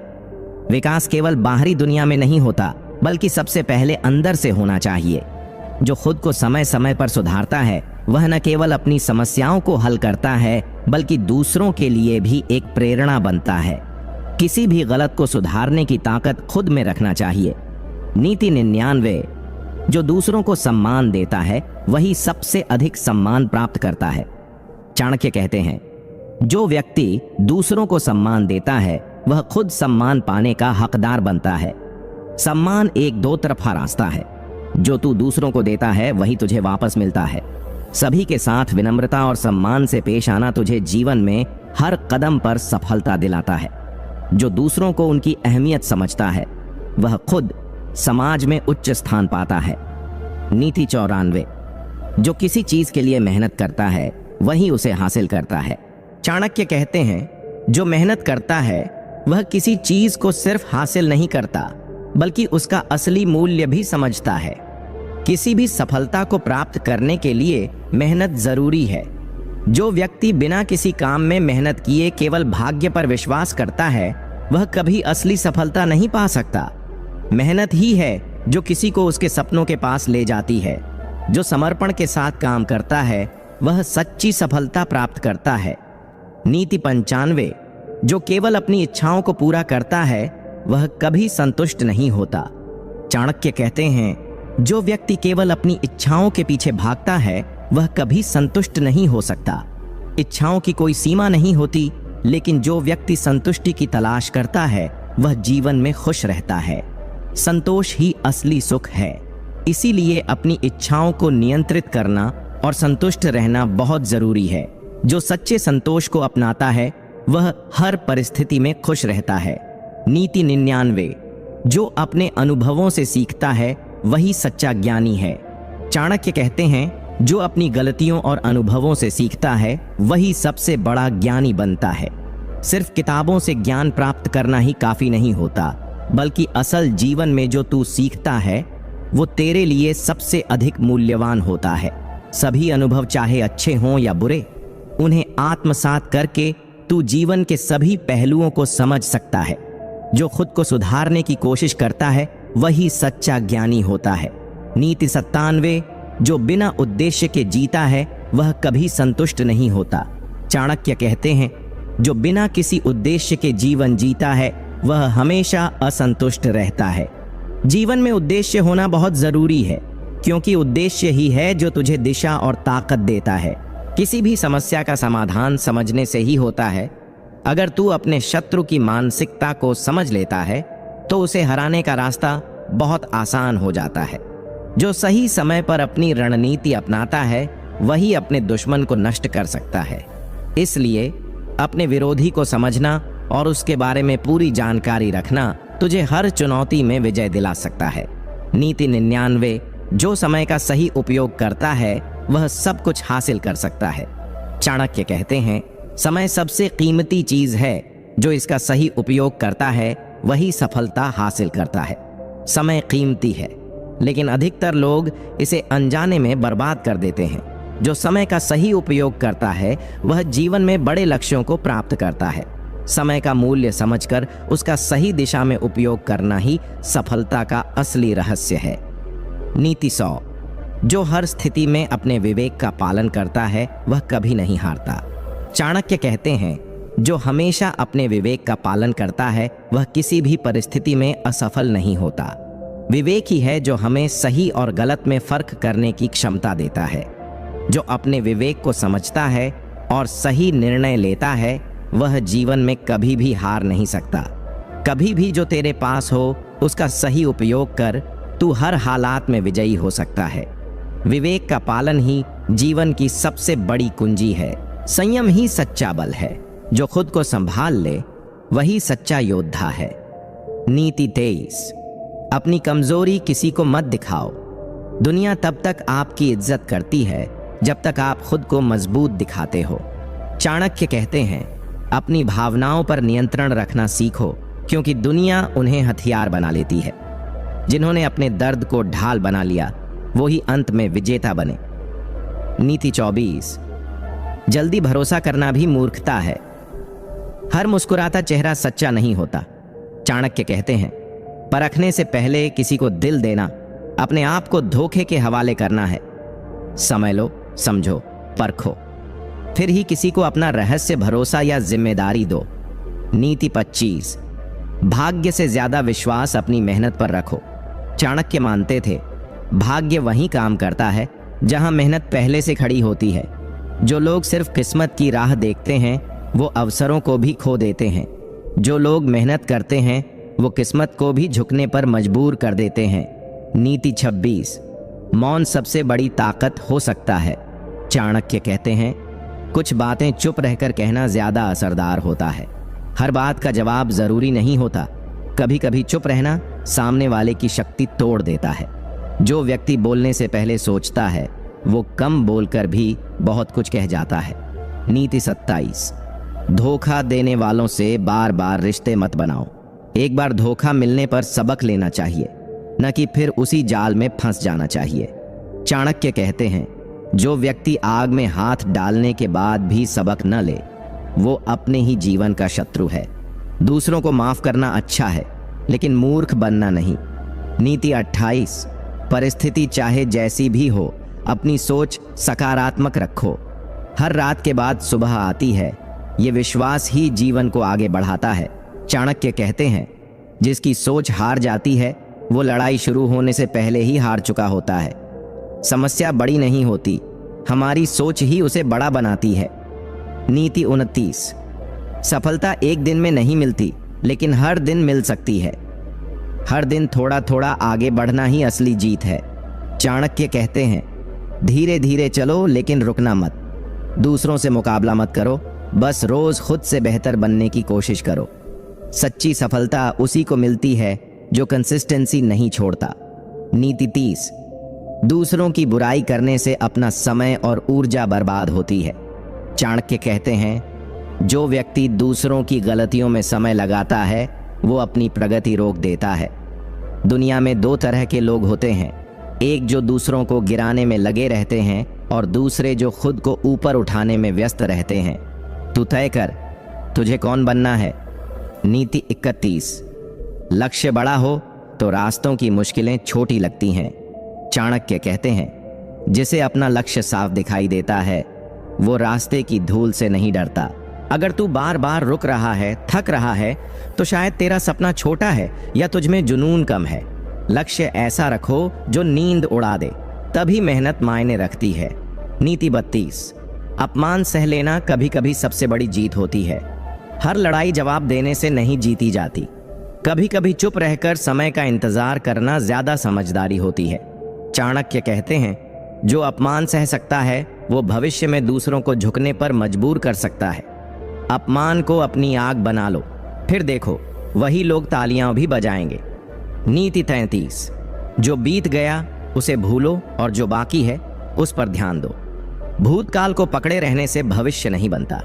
विकास केवल बाहरी दुनिया में नहीं होता बल्कि सबसे पहले अंदर से होना चाहिए। जो खुद को समय समय पर सुधारता है वह न केवल अपनी समस्याओं को हल करता है बल्कि दूसरों के लिए भी एक प्रेरणा बनता है। किसी भी गलत को सुधारने की ताकत खुद में रखना चाहिए। नीति 99, जो दूसरों को सम्मान देता है वही सबसे अधिक सम्मान प्राप्त करता है। चाणक्य कहते हैं, जो व्यक्ति दूसरों को सम्मान देता है वह खुद सम्मान पाने का हकदार बनता है। सम्मान एक दो तरफा रास्ता है। जो तू दूसरों को देता है वही तुझे वापस मिलता है। सभी के साथ विनम्रता और सम्मान से पेश आना तुझे जीवन में हर कदम पर सफलता दिलाता है। जो दूसरों को उनकी अहमियत समझता है वह खुद समाज में उच्च स्थान पाता है। नीति 94, जो किसी चीज के लिए मेहनत करता है वही उसे हासिल करता है। चाणक्य कहते हैं, जो मेहनत करता है वह किसी चीज को सिर्फ हासिल नहीं करता बल्कि उसका असली मूल्य भी समझता है। किसी भी सफलता को प्राप्त करने के लिए मेहनत जरूरी है। जो व्यक्ति बिना किसी काम में मेहनत किए केवल भाग्य पर विश्वास करता है वह कभी असली सफलता नहीं पा सकता। मेहनत ही है जो किसी को उसके सपनों के पास ले जाती है। जो समर्पण के साथ काम करता है वह सच्ची सफलता प्राप्त करता है। नीति 95, जो केवल अपनी इच्छाओं को पूरा करता है वह कभी संतुष्ट नहीं होता। चाणक्य कहते हैं, जो व्यक्ति केवल अपनी इच्छाओं के पीछे भागता है वह कभी संतुष्ट नहीं हो सकता। इच्छाओं की कोई सीमा नहीं होती, लेकिन जो व्यक्ति संतुष्टि की तलाश करता है वह जीवन में खुश रहता है। संतोष ही असली सुख है। इसीलिए अपनी इच्छाओं को नियंत्रित करना और संतुष्ट रहना बहुत जरूरी है। जो सच्चे संतोष को अपनाता है वह हर परिस्थिति में खुश रहता है। नीति 99, जो अपने अनुभवों से सीखता है वही सच्चा ज्ञानी है। चाणक्य कहते हैं, जो अपनी गलतियों और अनुभवों से सीखता है वही सबसे बड़ा ज्ञानी बनता है। सिर्फ किताबों से ज्ञान प्राप्त करना ही काफी नहीं होता, बल्कि असल जीवन में जो तू सीखता है वो तेरे लिए सबसे अधिक मूल्यवान होता है। सभी अनुभव चाहे अच्छे हों या बुरे, उन्हें आत्मसात करके तू जीवन के सभी पहलुओं को समझ सकता है। जो खुद को सुधारने की कोशिश करता है वही सच्चा ज्ञानी होता है। नीति 97, जो बिना उद्देश्य के जीता है वह कभी संतुष्ट नहीं होता। चाणक्य कहते हैं, जो बिना किसी उद्देश्य के जीवन जीता है वह हमेशा असंतुष्ट रहता है। जीवन में उद्देश्य होना बहुत जरूरी है, क्योंकि उद्देश्य ही है जो तुझे दिशा और ताकत देता है। किसी भी समस्या का समाधान समझने से ही होता है। अगर तू अपने शत्रु की मानसिकता को समझ लेता है तो उसे हराने का रास्ता बहुत आसान हो जाता है। जो सही समय पर अपनी रणनीति अपनाता है वही अपने दुश्मन को नष्ट कर सकता है। इसलिए अपने विरोधी को समझना और उसके बारे में पूरी जानकारी रखना तुझे हर चुनौती में विजय दिला सकता है। नीति 99, जो समय का सही उपयोग करता है वह सब कुछ हासिल कर सकता है। चाणक्य कहते हैं, समय सबसे कीमती चीज है। जो इसका सही उपयोग करता है वही सफलता हासिल करता है। समय कीमती है, लेकिन अधिकतर लोग इसे अनजाने में बर्बाद कर देते हैं। जो समय का सही उपयोग करता है वह जीवन में बड़े लक्ष्यों को प्राप्त करता है। समय का मूल्य समझकर उसका सही दिशा में उपयोग करना ही सफलता का असली रहस्य है। नीति 100, जो हर स्थिति में अपने विवेक का पालन करता है वह कभी नहीं हारता। चाणक्य कहते हैं, जो हमेशा अपने विवेक का पालन करता है वह किसी भी परिस्थिति में असफल नहीं होता। विवेक ही है जो हमें सही और गलत में फर्क करने की क्षमता देता है। जो अपने विवेक को समझता है और सही निर्णय लेता है वह जीवन में कभी भी हार नहीं सकता। कभी भी जो तेरे पास हो उसका सही उपयोग कर तू हर हालात में विजयी हो सकता है। विवेक का पालन ही जीवन की सबसे बड़ी कुंजी है। संयम ही सच्चा बल है। जो खुद को संभाल ले वही सच्चा योद्धा है। नीति 23, अपनी कमजोरी किसी को मत दिखाओ। दुनिया तब तक आपकी इज्जत करती है जब तक आप खुद को मजबूत दिखाते हो। चाणक्य कहते हैं, अपनी भावनाओं पर नियंत्रण रखना सीखो, क्योंकि दुनिया उन्हें हथियार बना लेती है। जिन्होंने अपने दर्द को ढाल बना लिया वही अंत में विजेता बने। नीति 24, जल्दी भरोसा करना भी मूर्खता है। हर मुस्कुराता चेहरा सच्चा नहीं होता। चाणक्य कहते हैं, परखने से पहले किसी को दिल देना अपने आप को धोखे के हवाले करना है। समय लो, समझो, परखो, फिर ही किसी को अपना रहस्य भरोसा या जिम्मेदारी दो। नीति 25, भाग्य से ज्यादा विश्वास अपनी मेहनत पर रखो। चाणक्य मानते थे, भाग्य वहीं काम करता है जहां मेहनत पहले से खड़ी होती है। जो लोग सिर्फ किस्मत की राह देखते हैं वो अवसरों को भी खो देते हैं। जो लोग मेहनत करते हैं वो किस्मत को भी झुकने पर मजबूर कर देते हैं। नीति 26, मौन सबसे बड़ी ताकत हो सकता है। चाणक्य कहते हैं, कुछ बातें चुप रहकर कहना ज्यादा असरदार होता है। हर बात का जवाब जरूरी नहीं होता। कभी कभी चुप रहना सामने वाले की शक्ति तोड़ देता है। जो व्यक्ति बोलने से पहले सोचता है वो कम बोलकर भी बहुत कुछ कह जाता है। नीति 27, धोखा देने वालों से बार बार रिश्ते मत बनाओ। एक बार धोखा मिलने पर सबक लेना चाहिए, न कि फिर उसी जाल में फंस जाना चाहिए। चाणक्य कहते हैं, जो व्यक्ति आग में हाथ डालने के बाद भी सबक न ले वो अपने ही जीवन का शत्रु है। दूसरों को माफ करना अच्छा है, लेकिन मूर्ख बनना नहीं। नीति 28, परिस्थिति चाहे जैसी भी हो अपनी सोच सकारात्मक रखो। हर रात के बाद सुबह आती है, ये विश्वास ही जीवन को आगे बढ़ाता है। चाणक्य कहते हैं, जिसकी सोच हार जाती है वो लड़ाई शुरू होने से पहले ही हार चुका होता है। समस्या बड़ी नहीं होती, हमारी सोच ही उसे बड़ा बनाती है। नीति 29, सफलता एक दिन में नहीं मिलती, लेकिन हर दिन मिल सकती है। हर दिन थोड़ा थोड़ा आगे बढ़ना ही असली जीत है। चाणक्य कहते हैं, धीरे धीरे चलो लेकिन रुकना मत। दूसरों से मुकाबला मत करो, बस रोज खुद से बेहतर बनने की कोशिश करो। सच्ची सफलता उसी को मिलती है जो कंसिस्टेंसी नहीं छोड़ता। नीति 30, दूसरों की बुराई करने से अपना समय और ऊर्जा बर्बाद होती है। चाणक्य कहते हैं, जो व्यक्ति दूसरों की गलतियों में समय लगाता है वो अपनी प्रगति रोक देता है। दुनिया में दो तरह के लोग होते हैं, एक जो दूसरों को गिराने में लगे रहते हैं और दूसरे जो खुद को ऊपर उठाने में व्यस्त रहते हैं। तू तय कर, तुझे कौन बनना है। नीति 31, लक्ष्य बड़ा हो तो रास्तों की मुश्किलें छोटी लगती हैं। चाणक्य कहते हैं, जिसे अपना लक्ष्य साफ दिखाई देता है वो रास्ते की धूल से नहीं डरता। अगर तू बार बार रुक रहा है, थक रहा है, तो शायद तेरा सपना छोटा है या तुझ में जुनून कम है। लक्ष्य ऐसा रखो जो नींद उड़ा दे, तभी मेहनत मायने रखती है। नीति 32, अपमान सह लेना कभी कभी सबसे बड़ी जीत होती है। हर लड़ाई जवाब देने से नहीं जीती जाती। कभी कभी चुप रहकर समय का इंतजार करना ज्यादा समझदारी होती है। चाणक्य कहते हैं, जो अपमान सह सकता है वो भविष्य में दूसरों को झुकने पर मजबूर कर सकता है। अपमान को अपनी आग बना लो, फिर देखो वही लोग तालियां भी बजाएंगे। नीति 33, जो बीत गया उसे भूलो और जो बाकी है उस पर ध्यान दो। भूतकाल को पकड़े रहने से भविष्य नहीं बनता।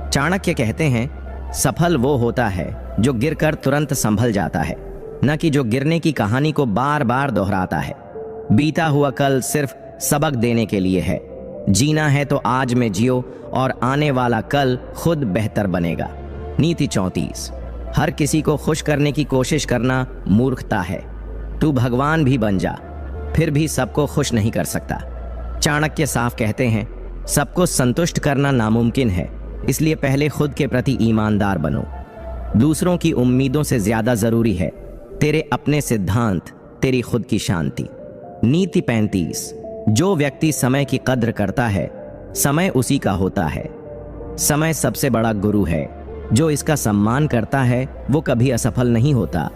चाणक्य कहते हैं, सफल वो होता है जो गिरकर तुरंत संभल जाता है, न कि जो गिरने की कहानी को बार बार दोहराता है। बीता हुआ कल सिर्फ सबक देने के लिए है। जीना है तो आज में जियो और आने वाला कल खुद बेहतर बनेगा। नीति 34, हर किसी को खुश करने की कोशिश करना मूर्खता है। तू भगवान भी बन जा, फिर भी सबको खुश नहीं कर सकता। चाणक्य साफ कहते हैं, सबको संतुष्ट करना नामुमकिन है, इसलिए पहले खुद के प्रति ईमानदार बनो। दूसरों की उम्मीदों से ज्यादा जरूरी है तेरे अपने सिद्धांत, तेरी खुद की शांति। नीति 35, जो व्यक्ति समय की कद्र करता है समय उसी का होता है। समय सबसे बड़ा गुरु है, जो इसका सम्मान करता है वो कभी असफल नहीं होता।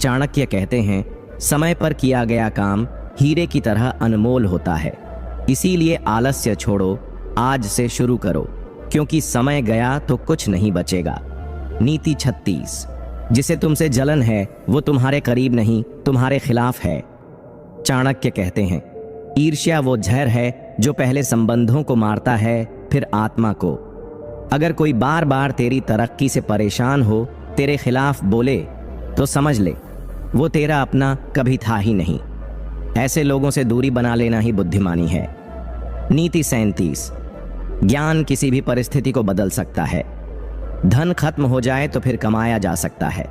चाणक्य कहते हैं, समय पर किया गया काम हीरे की तरह अनमोल होता है। इसीलिए आलस्य छोड़ो, आज से शुरू करो, क्योंकि समय गया तो कुछ नहीं बचेगा। नीति 36, जिसे तुमसे जलन है वो तुम्हारे करीब नहीं तुम्हारे खिलाफ है। चाणक्य कहते हैं, ईर्ष्या वो जहर है जो पहले संबंधों को मारता है फिर आत्मा को। अगर कोई बार बार तेरी तरक्की से परेशान हो, तेरे खिलाफ बोले, तो समझ ले वो तेरा अपना कभी था ही नहीं। ऐसे लोगों से दूरी बना लेना ही बुद्धिमानी है। नीति 37, ज्ञान किसी भी परिस्थिति को बदल सकता है। धन खत्म हो जाए तो फिर कमाया जा सकता है,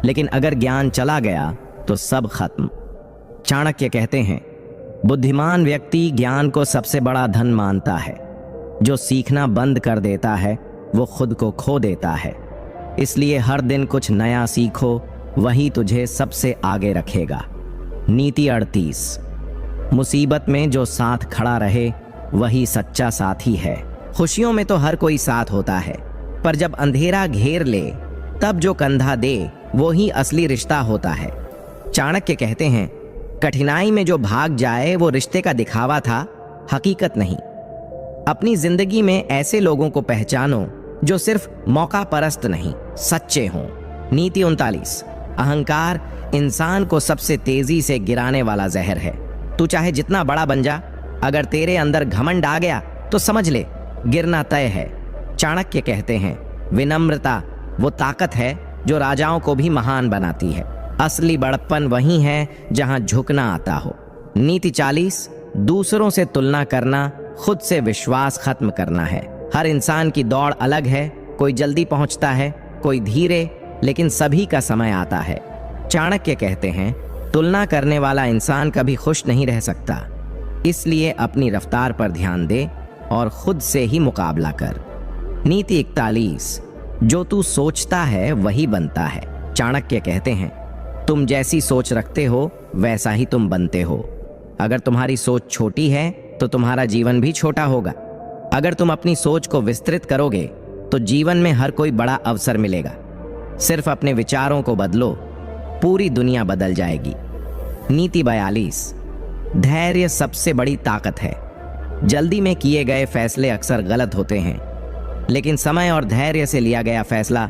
लेकिन अगर ज्ञान चला गया तो सब खत्म। चाणक्य कहते हैं, बुद्धिमान व्यक्ति ज्ञान को सबसे बड़ा धन मानता है। जो सीखना बंद कर देता है वो खुद को खो देता है। इसलिए हर दिन कुछ नया सीखो, वही तुझे सबसे आगे रखेगा। नीति 38। मुसीबत में जो साथ खड़ा रहे वही सच्चा साथी है। खुशियों में तो हर कोई साथ होता है, पर जब अंधेरा घेर ले तब जो कंधा दे वो ही असली रिश्ता होता है। चाणक्य कहते हैं, कठिनाई में जो भाग जाए वो रिश्ते का दिखावा था, हकीकत नहीं। अपनी जिंदगी में ऐसे लोगों को पहचानो जो सिर्फ मौका परस्त नहीं, सच्चे हों। नीति 39। अहंकार इंसान को सबसे तेजी से गिराने वाला जहर है। तू चाहे जितना बड़ा बन जा, अगर तेरे अंदर घमंड आ गया तो समझ ले गिरना तय है। चाणक्य कहते हैं, विनम्रता वो ताकत है जो राजाओं को भी महान बनाती है। असली बड़प्पन वही है जहां झुकना आता हो। नीति 40। दूसरों से तुलना करना खुद से विश्वास खत्म करना है। हर इंसान की दौड़ अलग है, कोई जल्दी पहुंचता है, कोई धीरे, लेकिन सभी का समय आता है। चाणक्य कहते हैं, तुलना करने वाला इंसान कभी खुश नहीं रह सकता। इसलिए अपनी रफ्तार पर ध्यान दे और खुद से ही मुकाबला कर। नीति 41। जो तू सोचता है वही बनता है। चाणक्य कहते हैं, तुम जैसी सोच रखते हो वैसा ही तुम बनते हो। अगर तुम्हारी सोच छोटी है तो तुम्हारा जीवन भी छोटा होगा। अगर तुम अपनी सोच को विस्तृत करोगे तो जीवन में हर कोई बड़ा अवसर मिलेगा। सिर्फ अपने विचारों को बदलो, पूरी दुनिया बदल जाएगी। नीति 42। धैर्य सबसे बड़ी ताकत है। जल्दी में किए गए फैसले अक्सर गलत होते हैं, लेकिन समय और धैर्य से लिया गया फैसला